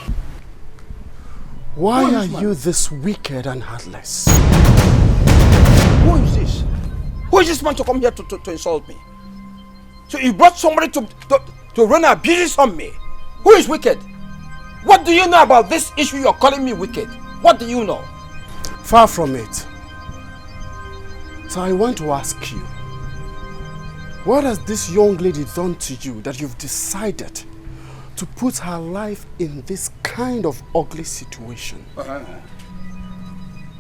Why are you this wicked and heartless? Who is this? Who is this man to come here to insult me? So you brought somebody to run a business on me? Who is wicked? What do you know about this issue you're calling me wicked? What do you know? Far from it. So I want to ask you, what has this young lady done to you that you've decided to put her life in this kind of ugly situation?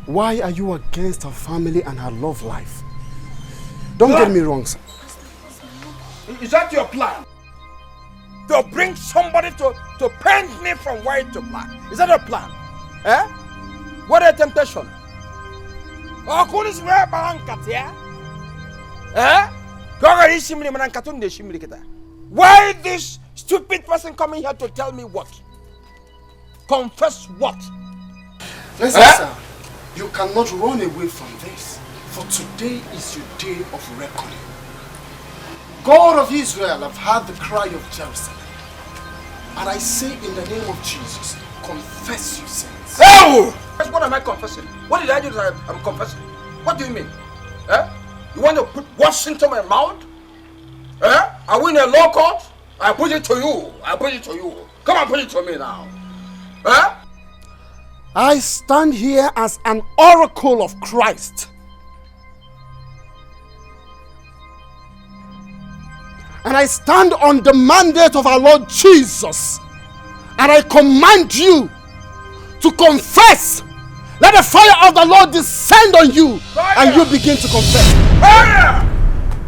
Why are you against her family and her love life? Don't get me wrong, sir. Is that your plan? To bring somebody to paint me from white to black? Is that your plan? Eh? What a temptation! Oh, kunis me barankat ya? Eh? Why this stupid person coming here to tell me what? Confess what? Listen, sir. You cannot run away from this. For today is your day of reckoning. God of Israel, I've heard the cry of Jerusalem. And I say in the name of Jesus, confess your sins. Oh! What am I confessing? What did I do that I'm confessing? What do you mean? Eh? You want to put words into my mouth? Eh? Are we in a law court? I put it to you. I put it to you. Come and put it to me now. Eh? I stand here as an oracle of Christ. And I stand on the mandate of our Lord Jesus. And I command you to confess. Let the fire of the Lord descend on you. Fire. And you begin to confess. Fire!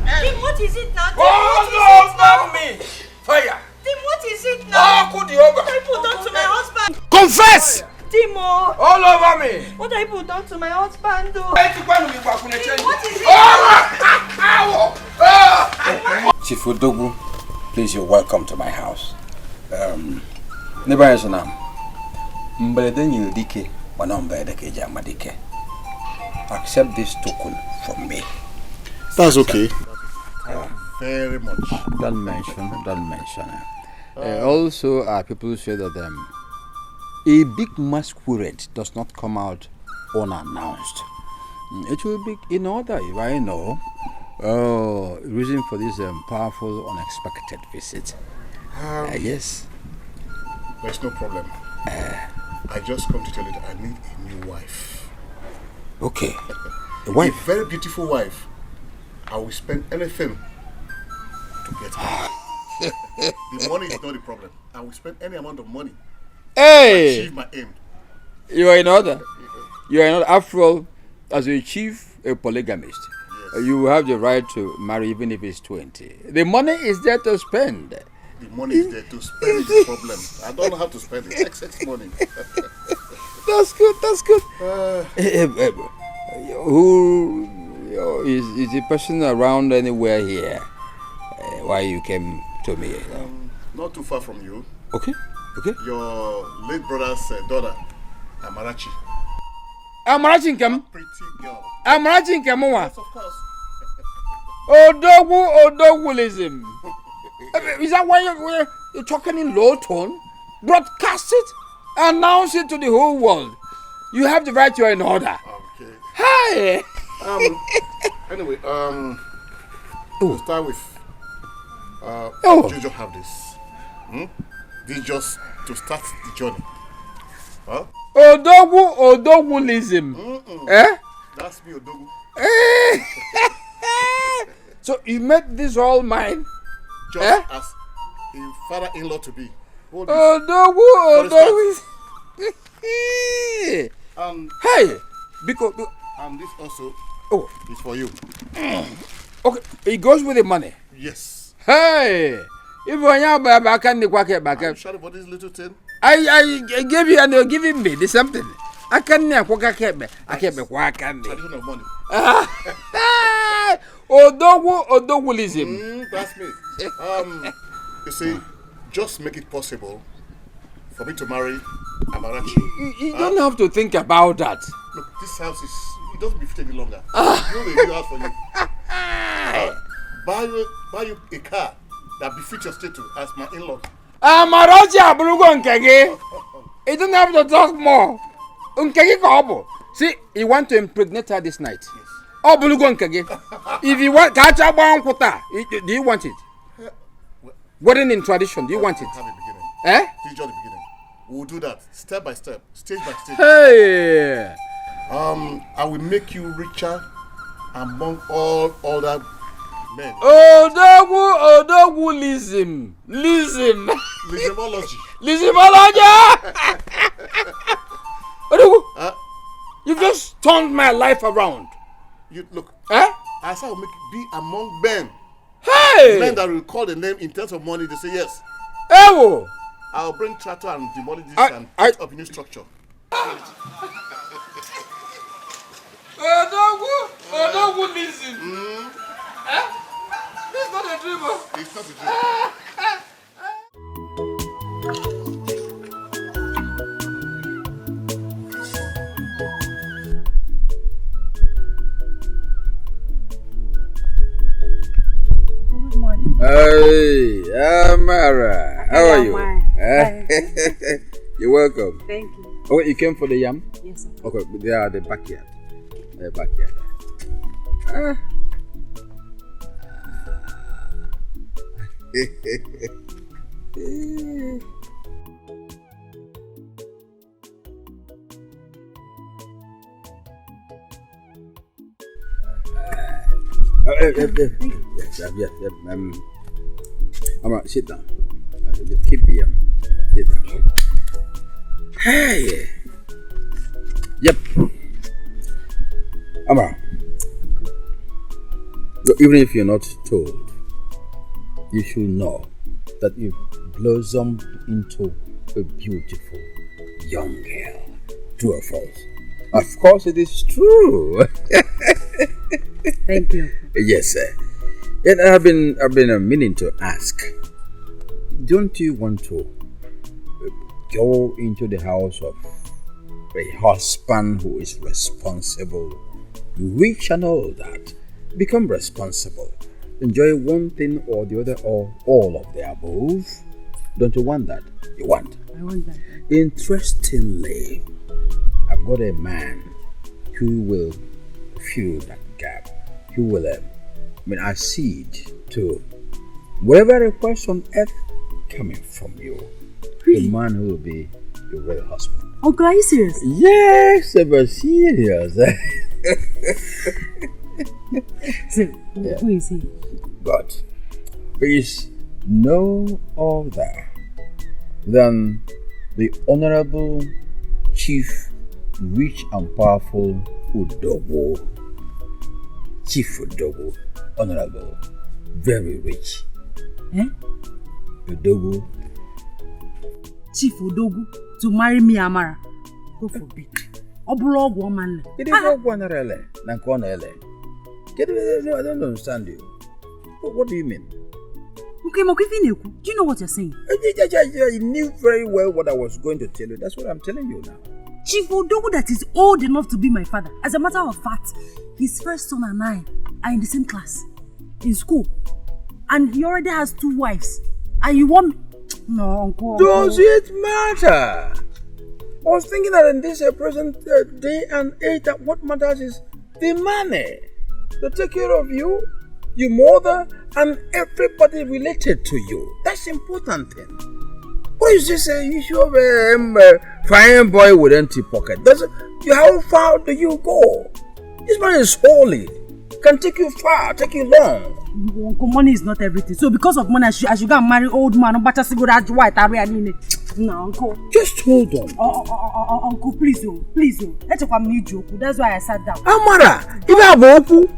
Tim, what is it now? Tim, oh, no, not me. Fire. Tim, what is it now? Oh, could you over? What have you done to my husband? Confess! Timo! All over me! What have you done to my husband? Tim, what is it? Chief Odogwu, please, you're welcome to my house. Dikeh, accept this token from me. That's okay. Very much. Don't mention. Also, people say that a big masquerade does not come out unannounced. It will be in order if I know reason for this powerful, unexpected visit. Yes. There's no problem. I just come to tell you that I need a new wife. Okay. A wife? A very beautiful wife. I will spend anything to get her. The money is not the problem. I will spend any amount of money to achieve my aim. You are in order. You are in order. After all, as a chief, a polygamist, yes, you have the right to marry even if it's 20. The money is there to spend. The money is there to spend is the problem. I don't know how to spend it. Excess money. That's good. Who is the person around anywhere here? Why you came to me? Not too far from you. Okay. Your late brother's daughter, Amarachi. Amarachi Nkam? Pretty girl. Amarachi Nkam? Yes, of course. Odogwulism. Is that why you're talking in low tone? Broadcast it, announce it to the whole world. You have the right, you're in order. Okay. Hi. Anyway, we'll start with. You just have this. This just to start the journey. Huh? Odogwulism. Eh? That's me, Odogwu. So you made this all mine? Just as a father-in-law to be. Odogwu. Hey, because and this also is for you. Okay, it goes with the money. Yes. Hey, if you are back and I'm sorry for this little thing. I gave you and you're giving me this something. I can't tradition of money. Odogwulism. That's me. You see, just make it possible for me to marry Amarachi. You don't have to think about that. Look, this house it doesn't befit any longer. No, the new house for you. Buy you a car that befits your status as my in-law. Amarocha Brugo Nkege. You don't have to talk more. Nkege Kobo. See, you want to impregnate her this night. Yes. Oh, Brugo Nkege. If you want, catch up on Kota. Do you want it? Wedding in tradition, do you want it? Have a beginning. Eh? This is just the beginning. We'll do that step by step, stage by stage. Hey! I will make you richer among all other men. Odogu, listen. Lismology. Odogu, you just turned my life around. You look. Eh? I said I will make you be among men. Hey! Men that will call the name in terms of money, they say yes. Ewo! I'll bring tractor and demolish this and put up a new structure. Odogu, listen. Eh? This is not a dream. It's not a dream. Hey, Amara, how are you? You're welcome. Thank you. Oh, you came for the yam? Yes, sir. Okay, they are the backyard. The backyard. Yes. Alright, sit down. Just keep the sit down. Hey. Yep. Amara. Even if you're not told, you should know that you've blossomed into a beautiful young girl. True or false? Of course it is true. Thank you. Yes, sir. And I've been meaning to ask. Don't you want to go into the house of a husband who is responsible, rich and all that? Become responsible. Enjoy one thing or the other or all of the above. Don't you want that? You want? I want that. Interestingly, I've got a man who will fill that gap. Who will accede to whatever request on earth coming from you. Really? The man who will be your real husband. Uncle, are you serious? Yes, I'm serious. So, who is he? God. He is no other than the Honorable Chief, Rich and Powerful Udogo. Chief Udogo, Honorable, very rich. Eh? Udogo. Chief Udogo to marry me, Amara. God forbid. Obulogo man. I don't understand you. What do you mean? Okay, do you know what you're saying? I knew very well what I was going to tell you. That's what I'm telling you now. Chief Udogo that is old enough to be my father. As a matter of fact, his first son and I are in the same class in school. And he already has 2 wives. And you want me? No, Uncle. Does it matter? I was thinking that in this present day and age, that what matters is the money to take care of you, your mother, and everybody related to you. That's the important thing. What is this issue of fine boy with empty pocket? How far do you go? This man is holy. Can take you far, take you long. Uncle, money is not everything. So because of money, I should go and marry old man. No, Uncle. Just hold on. Uncle, please. Let's talk about joke. That's why I sat down. Amara,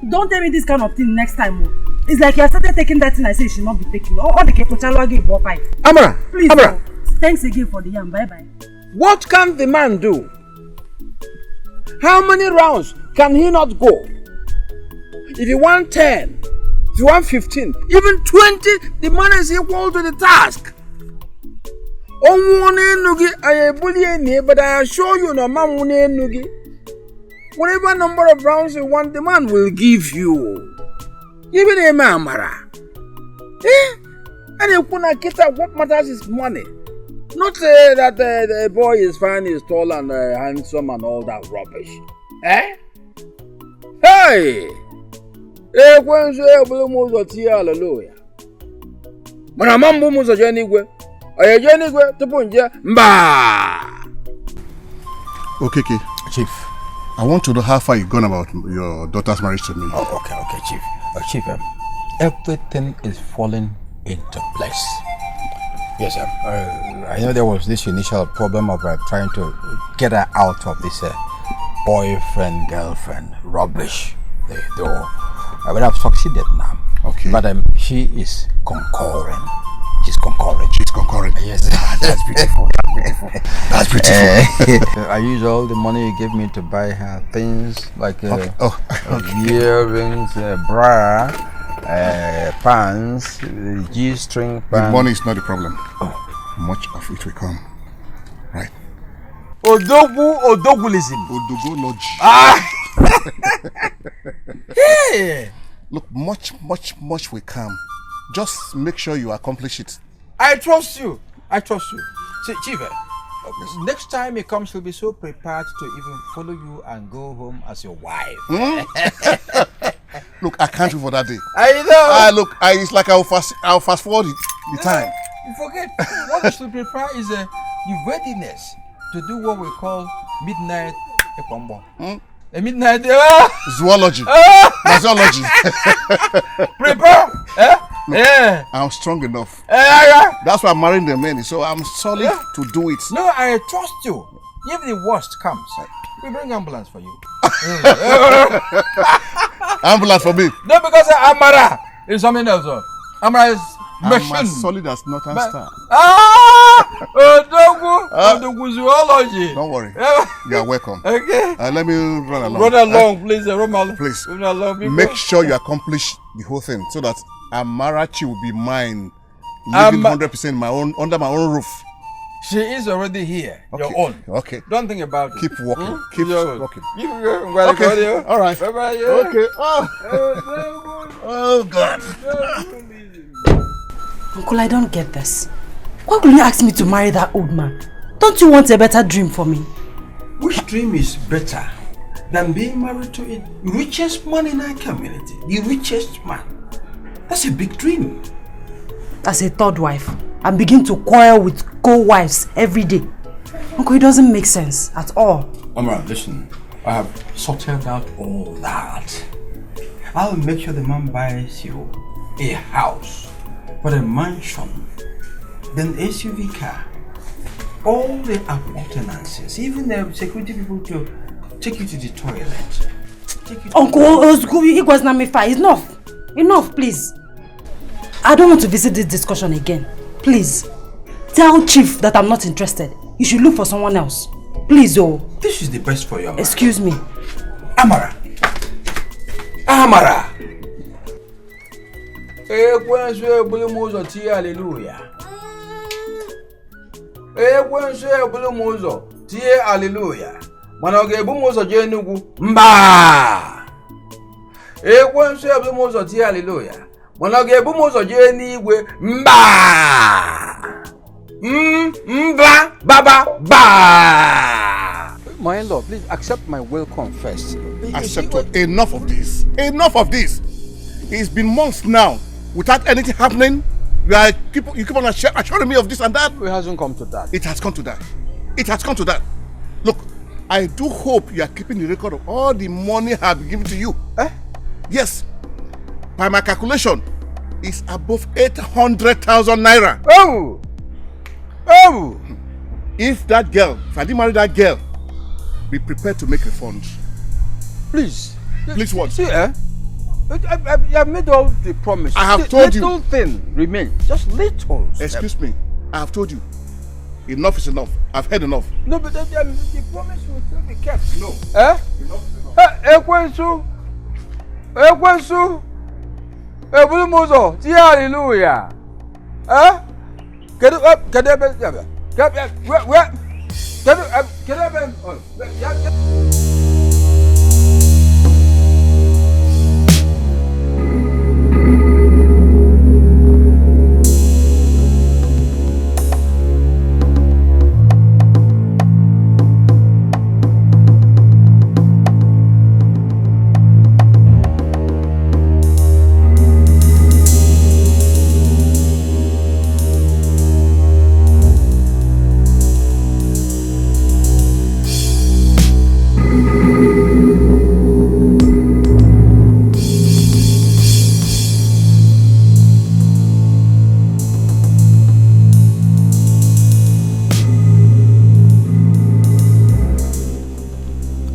don't tell me this kind of thing next time. It's like you started taking that thing I say you should not be taking. All the Kepochalo give you 5. Amara, please. Amara. Thanks again for the yam. Bye. What can the man do? How many rounds can he not go? If you want 10, if you want 15, even 20, the man is equal to the task. But I assure you, no man won't. Whatever number of rounds you want, the man will give you. Give it a man, Mara. And what matters is money. Not that the boy is fine, is tall and handsome and all that rubbish. Eh? Hey! Hallelujah. Mana mambo muzo jenigwe. Oye jenigwe tupunje mba. Okay, Chief. I want to know how far you've gone about your daughter's marriage to me. Oh, okay, Chief. Chief, everything is falling into place. Yes, sir. I know there was this initial problem of trying to get her out of this boyfriend, girlfriend rubbish. Though I would have succeeded now. Okay. But she is concurring. She's concurring. Yes. That's beautiful. That's beautiful. I use all the money you gave me to buy her things like earrings, bra, pants, G-string pants. The money is not the problem. Much of it will come. Right. Odogulism. Odogology. Hey! Look, much will come. Just make sure you accomplish it. I trust you. See, Chief, next time he comes, he'll be so prepared to even follow you and go home as your wife. Look, I can't wait for that day. I know. It's like I'll fast forward the time. You forget. What you should prepare is the readiness to do what we call midnight ekwambo. A midnight zoology. Zoology. Prepare. Look, Yeah. I'm strong enough. That's why I'm marrying the men, so I'm solid to do it. No, I trust you. If the worst comes, we bring ambulance for you. Ambulance for me? No, because Amara is something else. Amara is machine. I'm as solid as Northern Star. Zoology. Don't worry. You are welcome. Okay. Let me run along. Run along, please. Please. Run along, people. Make sure you accomplish the whole thing so that Amarachi will be mine, living 100% under my own roof. She is already here. Okay. Your own. Okay. Don't think about it. Keep walking. Keep walking. Okay. All right. Bye-bye. Okay. Oh God. Uncle, I don't get this. Why will you ask me to marry that old man? Don't you want a better dream for me? Which dream is better than being married to the richest man in our community? The richest man. That's a big dream. As a third wife, and begin to quarrel with co-wives every day. Uncle, it doesn't make sense at all. Amara, listen. I have sorted out all that. I'll make sure the man buys you a house, but a mansion, then SUV car, all the appurtenances, even the security people to take you to the toilet. Uncle, it was not me fine. Enough, please. I don't want to visit this discussion again. Please. Tell Chief that I'm not interested. You should look for someone else. Please, oh. This is the best for you, Amara. Excuse me. Amara. Hallelujah. Mana ọ ga-ebu m ụzọ jee Enugu? Mba! Ekwensu ebu m ụzọ tie hallelujah. Mana ọ ga-ebu m ụzọ jee n'igwe? Mba! Mba! Baba! Ba! My in-law, please accept my welcome first. Accept. Enough of this. Enough of this. It's been months now without anything happening. You keep on assuring me of this and that. It hasn't come to that. It has come to that. It has come to that. Look, I do hope you are keeping the record of all the money I have given to you. Yes. By my calculation, it's above 800,000 naira. Oh! If I didn't marry that girl, be prepared to make refunds. Please. Please what? See, I have made all the promises. I have told you. Little thing remains. Just little. Excuse me. I have told you. Enough is enough. I've had enough. No, but the promise will still be kept. No. Enough is enough. Ekwensu. Ebulumozo. Ti hallelujah.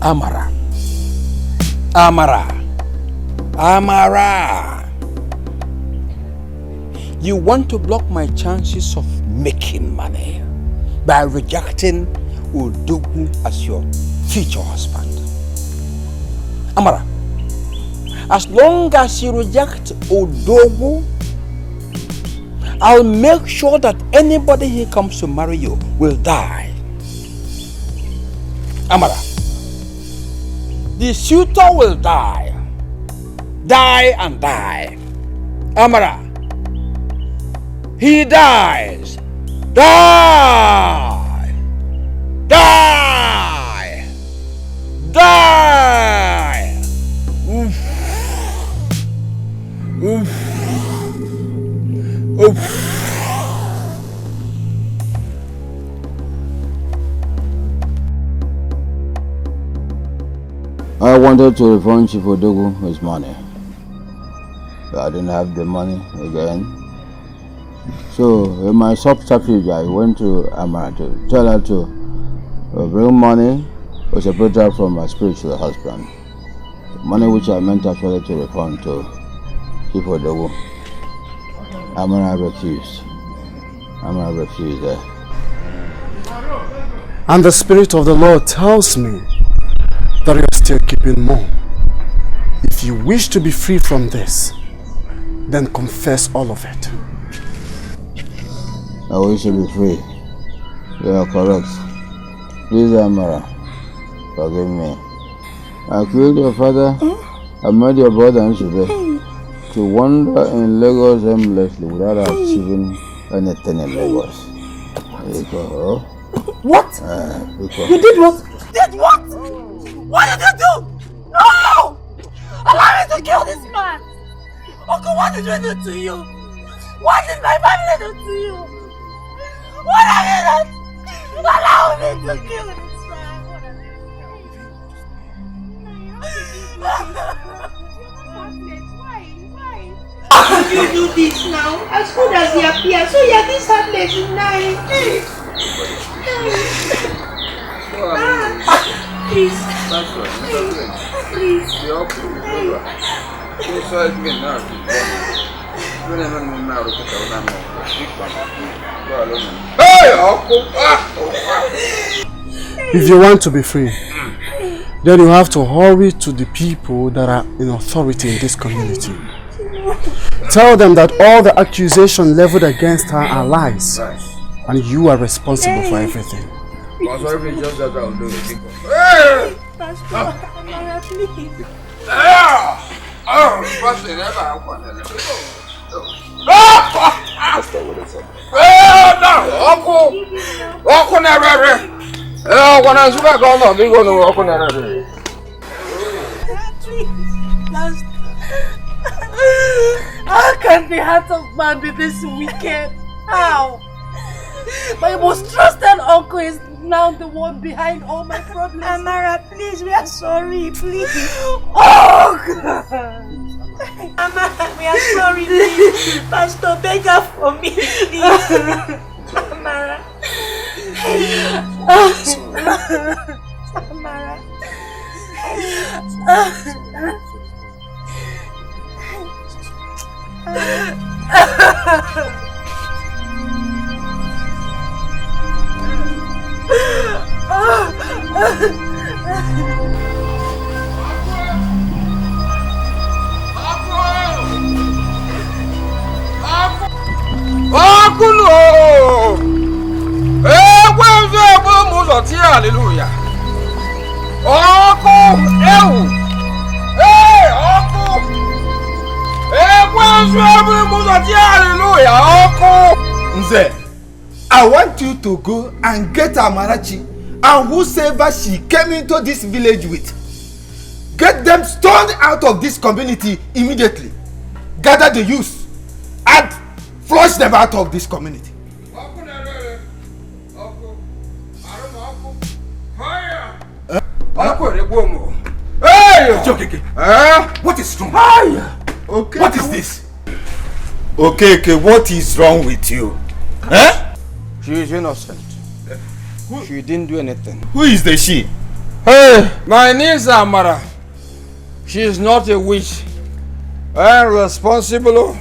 Amara. Amara. Amara. You want to block my chances of making money by rejecting Odogwu as your future husband. Amara, as long as you reject Odogwu, I'll make sure that anybody who comes to marry you will die. Amara, the suitor will die. Die and die. Amara, he dies. Die. Die. Die. Oof. Oof. Oof. I wanted to refund Chief Odogwu his money. But I didn't have the money again. So in my subterfuge, I went to Amara to tell her to bring money or separate her from my spiritual husband. Money which I meant actually to refund to Chief Odogwu. Amara refused. Amara refused that. And the Spirit of the Lord tells me that you're still keeping more. If you wish to be free from this, then confess all of it. I wish to be free. You are correct. Please, Amara, forgive me. I killed your father. I made your brother and Shube to wander in Lagos aimlessly without achieving anything in Lagos. What? You did what? Did what? What did you do? No! Allow me to kill this man! Uncle, what did we do to you? What did my family do to you? What have you done? Allow me to kill this man! How could you do this now? As good as he appears, so you're this heartless tonight. Please. Please. If you want to be free, then you have to hurry to the people that are in authority in this community. Tell them that all the accusations leveled against her are lies, and you are responsible for everything. How can the heart of man be this wicked? How? My most trusted uncle is now the one behind all my problems. Amara, please, we are sorry, please. Oh, God. Amara, we are sorry, please. Pastor, beg her for me, please. Amara. Amara. Hallelujah. Nze, I want you to go and get Amarachi and whosoever she came into this village with. Get them stoned out of this community immediately. Gather the youth and flush them out of this community. Hey! What is wrong? Okay. What is this? Okay, what is wrong with you? She is innocent. She didn't do anything. Who is the she? Hey, my niece Amara. She is not a witch. Irresponsible.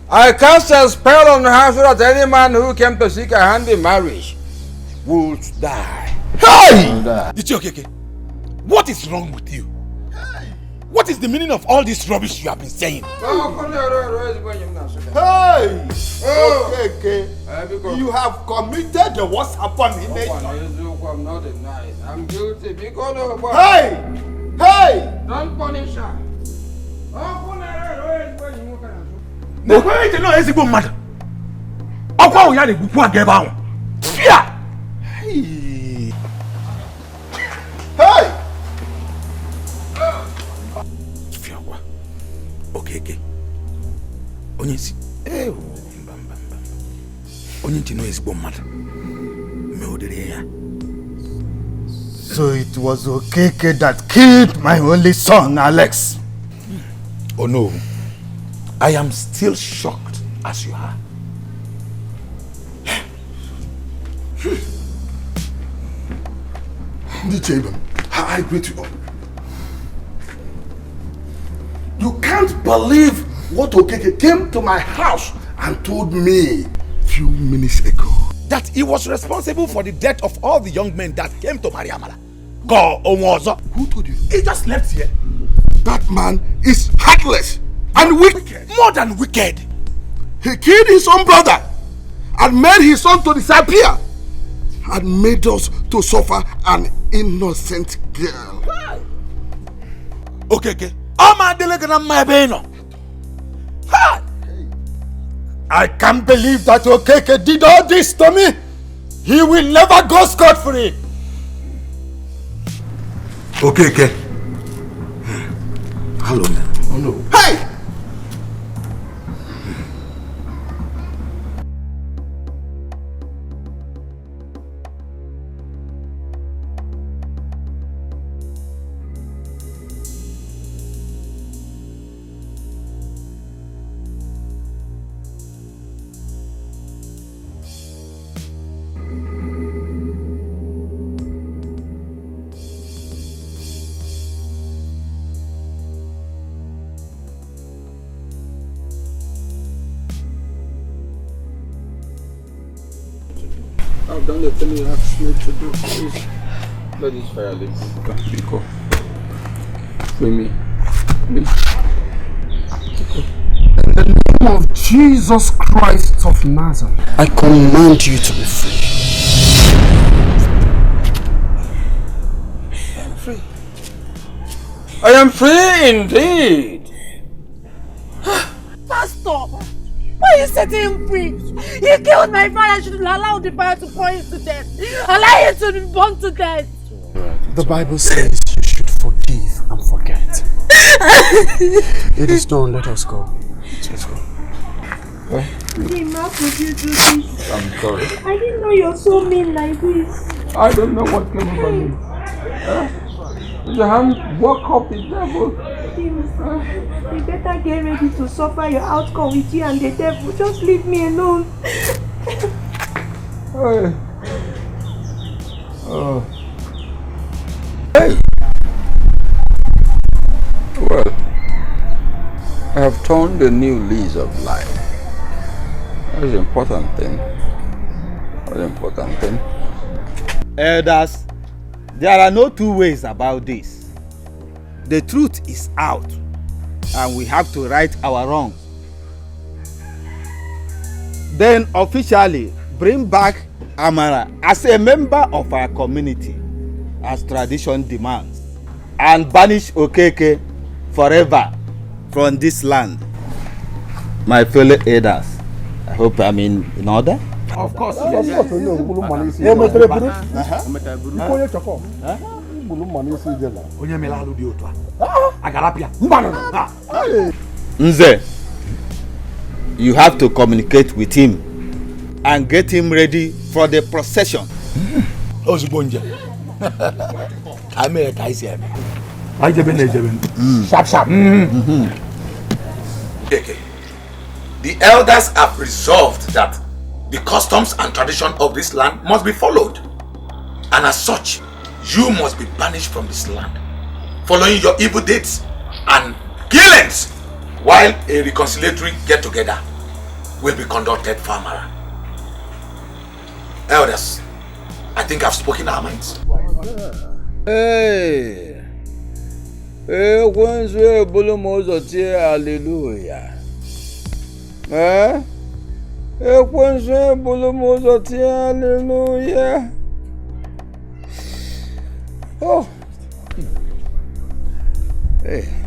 I cast a spell on her so that any man who came to seek her hand in marriage would die. Hey! Okay. What is wrong with you? What is the meaning of all this rubbish you have been saying? Hey! Okay. You have committed the worst abomination. I'm not a nice. I'm guilty because of what? Hey! Hey! Don't punish her. Hey! Okay. Onyesi. Onyenti no is bomb matter. So it was Okeke that killed my only son, Alex. Oh no. I am still shocked as you are. I greet you. You can't believe what Okeke came to my house and told me a few minutes ago. That he was responsible for the death of all the young men that came to marry Amala. Who told you? He just left here. That man is heartless and wicked. More than wicked. He killed his own brother and made his son to disappear and made us to suffer an innocent girl. Okay. I can't believe that Okeke did all this to me. He will never go scot-free. Okay. Hello. Oh no. Hey! I've done the thing you asked me to do. Please, let this fire leave. Go. Free me. Please. In the name of Jesus Christ of Nazareth, I command you to be free. I am free. I am free indeed. Pastor, why are you setting him free? He killed my father. I should allow the fire to pour him to death. Allow him to be burned to death. The Bible says you should forgive and forget. It is done. Let us go. Let's go. Jim, how could you do this? I'm sorry. I didn't know you're so mean like this. I don't know what came over me. The hand woke up the devil. Jim, you better get ready to suffer your outcome with you and the devil. Just leave me alone. Hey. Oh. Hey. Well, I have turned a new lease of life. That's the important thing. Elders, there are no two ways about this. The truth is out, and we have to right our wrongs. Then officially bring back Amara as a member of our community, as tradition demands, and banish Okeke forever from this land. My fellow elders, I hope I'm in order. Of course. Nze, you have to communicate with him and get him ready for the procession. Sharp. Okay. The elders have resolved that the customs and tradition of this land must be followed. And as such, you must be banished from this land, following your evil deeds and killings, while a reconciliatory get-together will be conducted for Amara. Elders, I think I've spoken our minds. Hey, hallelujah. Hallelujah. Oh. Hey.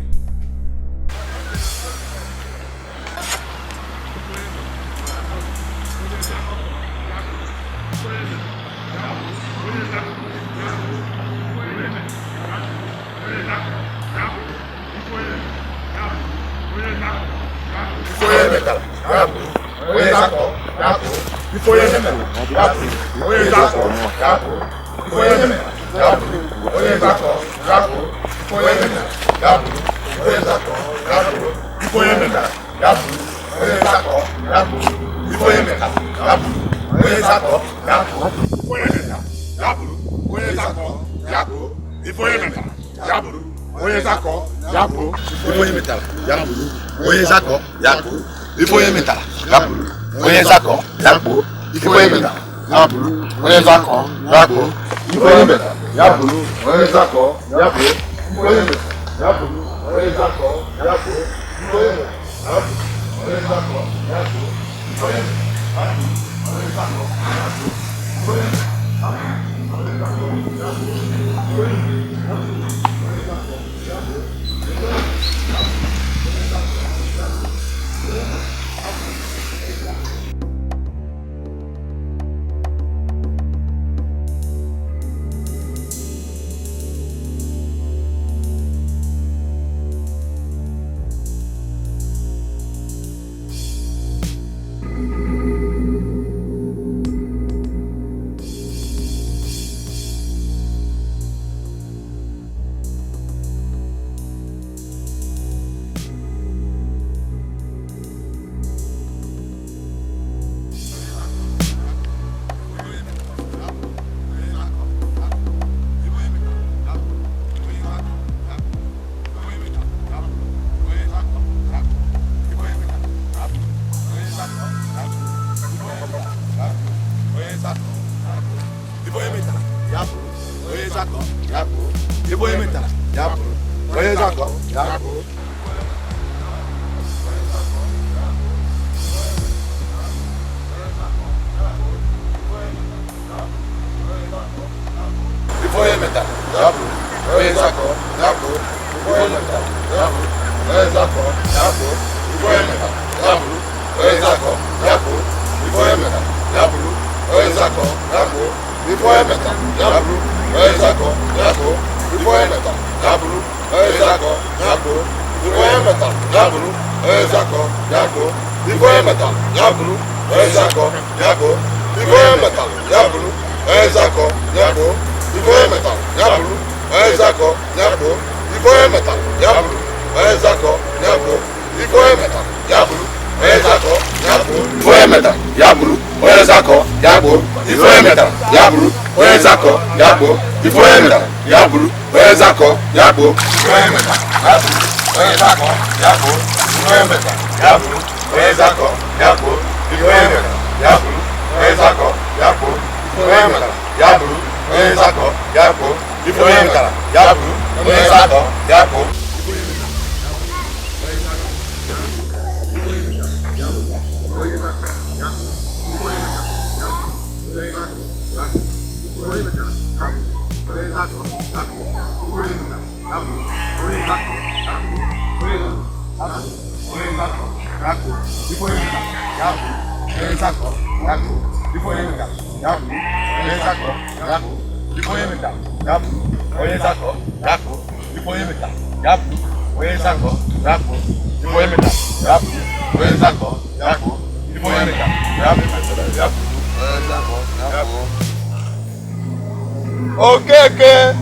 Okay.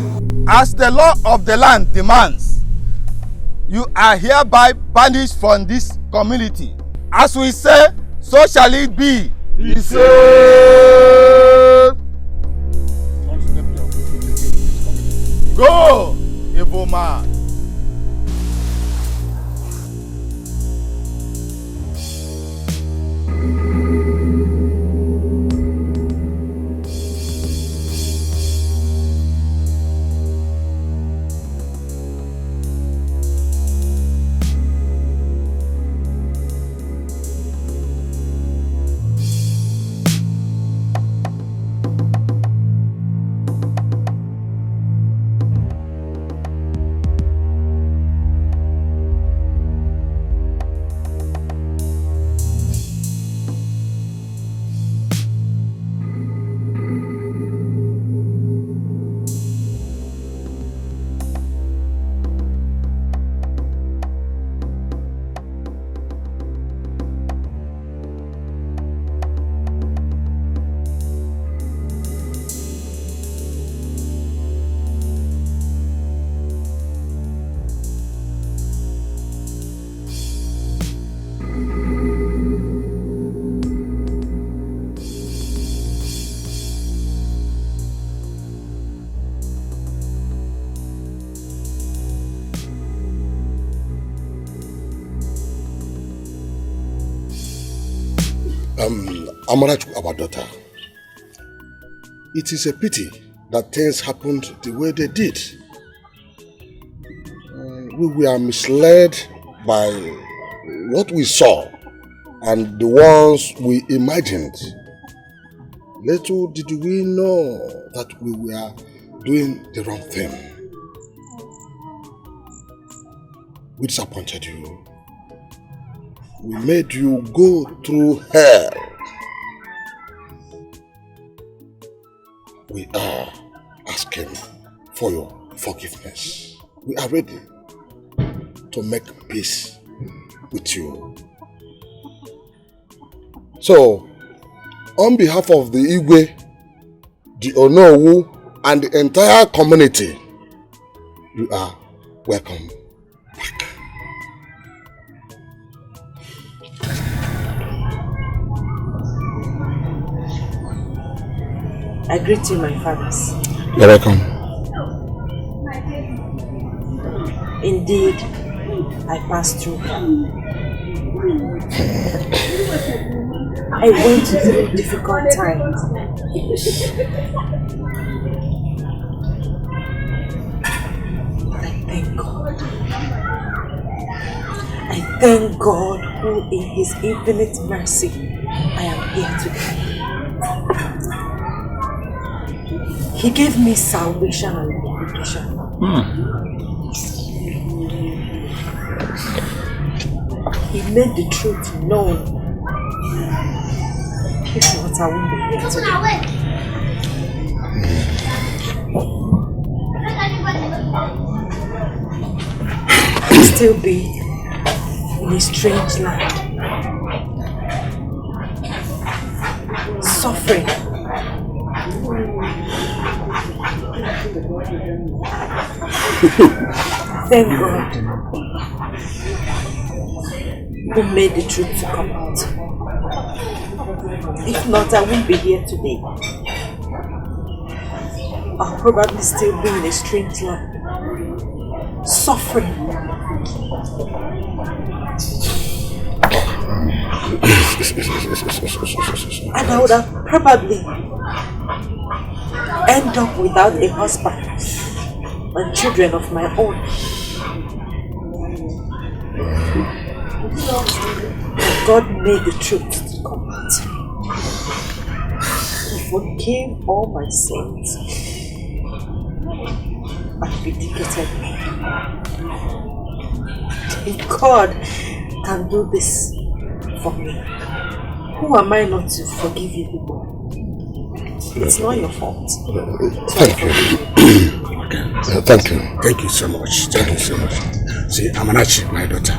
As the law of the land demands, you are hereby banished from this community. As we say, so shall it be. Be saved. Amarachu, our daughter, it is a pity that things happened the way they did. We were misled by what we saw and the ones we imagined. Little did we know that we were doing the wrong thing. We disappointed you. We made you go through hell. We are asking for your forgiveness. We are ready to make peace with you. So, on behalf of the Igwe, the Onowu, and the entire community, you are welcome back. I greet you, my fathers. You're welcome. Indeed, I passed through hell. I went through difficult times. I thank God. I thank God who in His infinite mercy I am here today. He gave me salvation and vindication. He made the truth known. If not, I won't be here today. I'll still be in a strange land, suffering. Thank God who made the truth to come out. If not, I won't be here today. I'll probably still be in a strange land, suffering. And I would have probably end up without a husband and children of my own. But God made the truth to come out. He forgave all my sins and vindicated me. If God can do this for me, who am I not to forgive you people? It's not your fault. Thank you. Thank you. Thank you so much. Thank you so much. See, Amarachi, my daughter.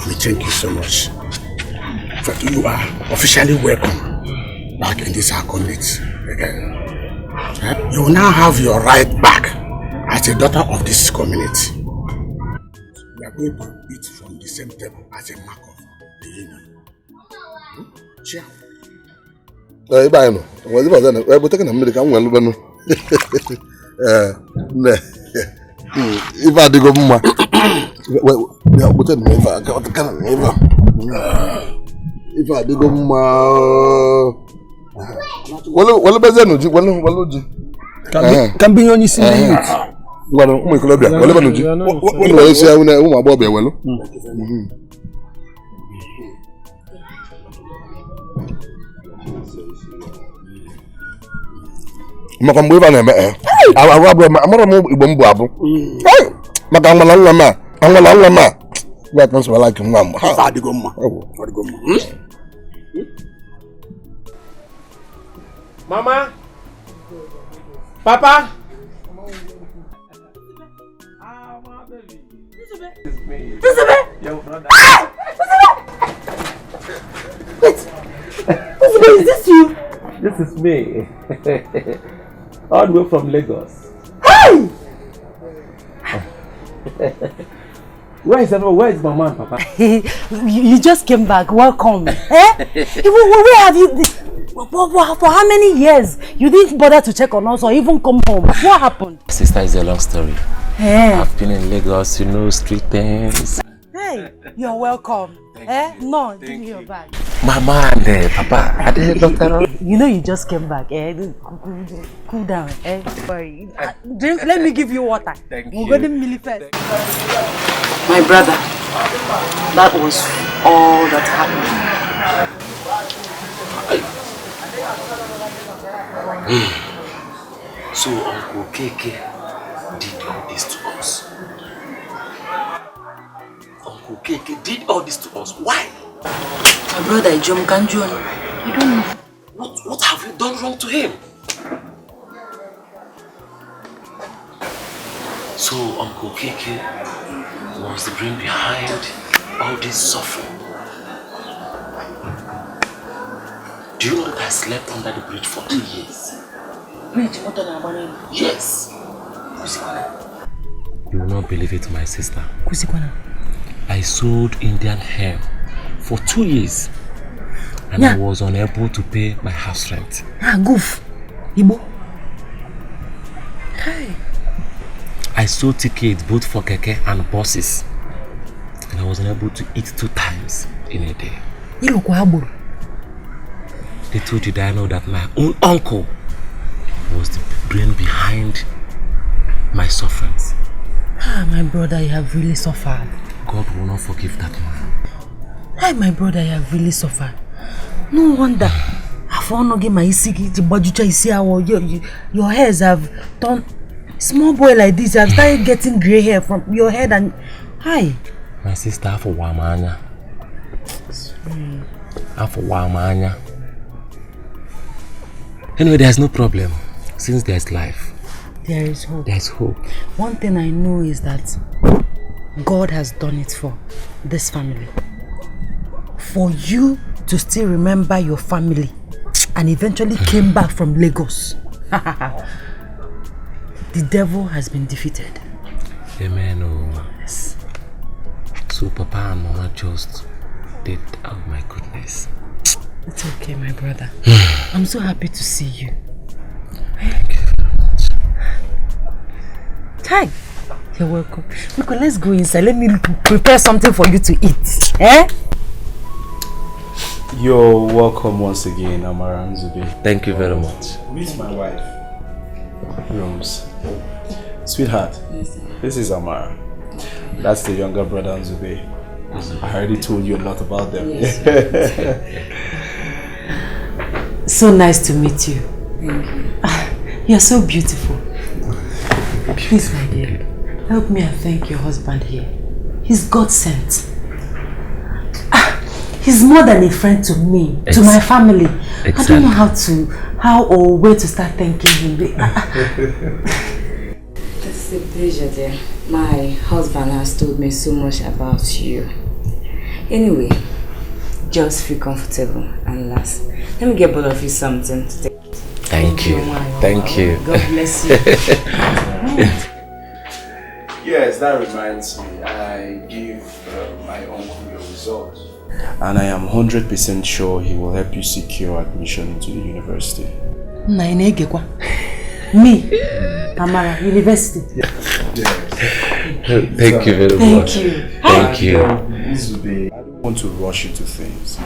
We thank you so much. For you are officially welcome back in this our community again. You now have your right back as a daughter of this community. We are going to eat from the same table as a mark of the union. Cheer. If I know, we're taking a medical well. If I go, if I go, can be on your well, my club, what say? I will Bobby. Well, Makambuva neme awabu amara ibombu abu makamala lama wa kan so like ngam ha adigo mma Mama, Papa. This is me. Your brother. Wait, is this you? This is me. All the way from Lagos. Hey! Where is Mama and Papa? You just came back. Welcome. Where have you? For how many years? You didn't bother to check on us or even come home. What happened? Sister, it's a long story. I've been in Lagos, street things. Hey, you're welcome. No, give me your bag. Mama and Papa, are they doctor? You know you just came back. Cool down. Drink. Let me give you water. Thank we'll you. go to Millie first. My brother, that was all that happened. So Uncle Keke did all this to us. Uncle Keke did all this to us. Why? My brother, Jom Kanjon, I don't know. What have you done wrong to him? So Uncle Keke was the brain behind all this suffering. Do you know that I slept under the bridge for 2 years? Bridge, what are you? Yes. You will not believe it, my sister. I sold Indian hair for 2 years and I was unable to pay my house rent. Goof. Ibo. Hey. I sold tickets both for keke and buses and I was unable to eat 2 times in a day. Little did I know that my own uncle was the brain behind my sufferings. My brother, you have really suffered. God will not forgive that man. Hi, my brother, you have really suffered. No wonder. Your hairs have turned small boy like this. You have started getting grey hair from your head and hi. My sister for Wamanya. For Wamanya. Anyway, there's no problem. Since there's life, there is hope. There's hope. One thing I know is that God has done it for this family. For you to still remember your family and eventually came back from Lagos. The devil has been defeated. Amen. Oh. Yes. So Papa and Mama just did, oh my goodness. It's okay, my brother. I'm so happy to see you. Thank you very much. Hi. You're welcome. Look, let's go inside. Let me prepare something for you to eat. Eh? You're welcome once again, Amara Nzube. Thank you very much. Meet my wife, Rose. Sweetheart, this is Amara. That's the younger brother Nzube. I already told you a lot about them. Yes. So nice to meet you. Thank you. You're so beautiful. Please, my dear, help me and thank your husband here. He's God sent. He's more than a friend to me, to my family. Exactly. I don't know how or where to start thanking him. It's a pleasure, dear. My husband has told me so much about you. Anyway, just feel comfortable and last. Let me get both of you something to take. Thank you. Thank you. God bless you. Yes, that reminds me. I gave my uncle your result. And I am 100% sure he will help you secure admission into the university. Me? Amara, university? Yes. Thank you very much. Thank you. I don't want to rush into things.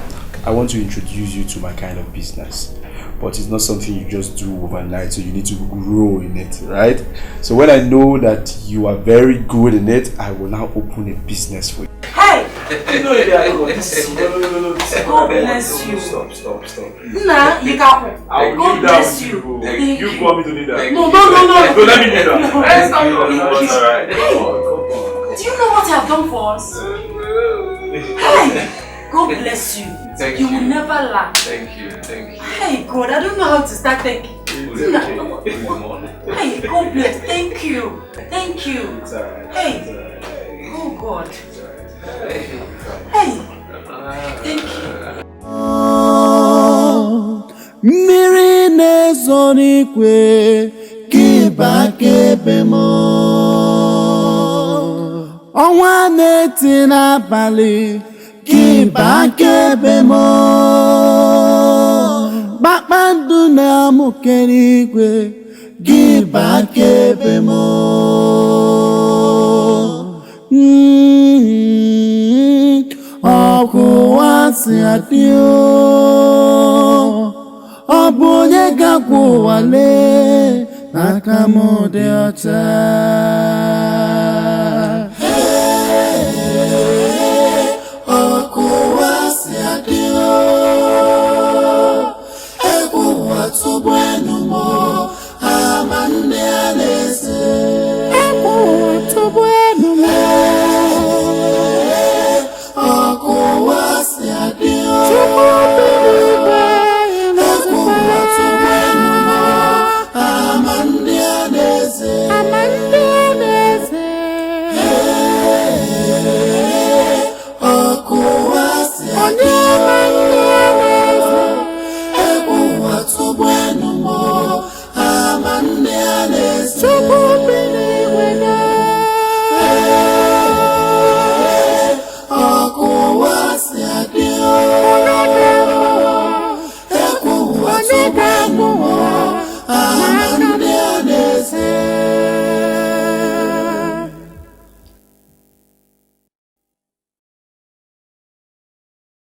I want to introduce you to my kind of business. But it's not something you just do overnight, so you need to grow in it, right? So when I know that you are very good in it, I will now open a business for you. Hey! No, God bless you. Stop. Nah, you can't. God bless you. You want me to lead that? No. Let me lead that. Hey, do you know what you have done for us? Hey! God bless you. Thank you will never lack. Thank you. Hey, God, I don't know how to start thanking you. Hey, God bless. Thank you. Hey. Oh, God. Hey. Thank you. Mmiri na-ezo n'ikwe kiba kebe mo. Ọnwa na-eti n'abalị kiba kebe mo. Kpakpando na-amụke n'igwe kiba kebe mo. Ọkụ si adị ọ bụ onye ga-agwọ ụwa lee n'aka m dị ọcha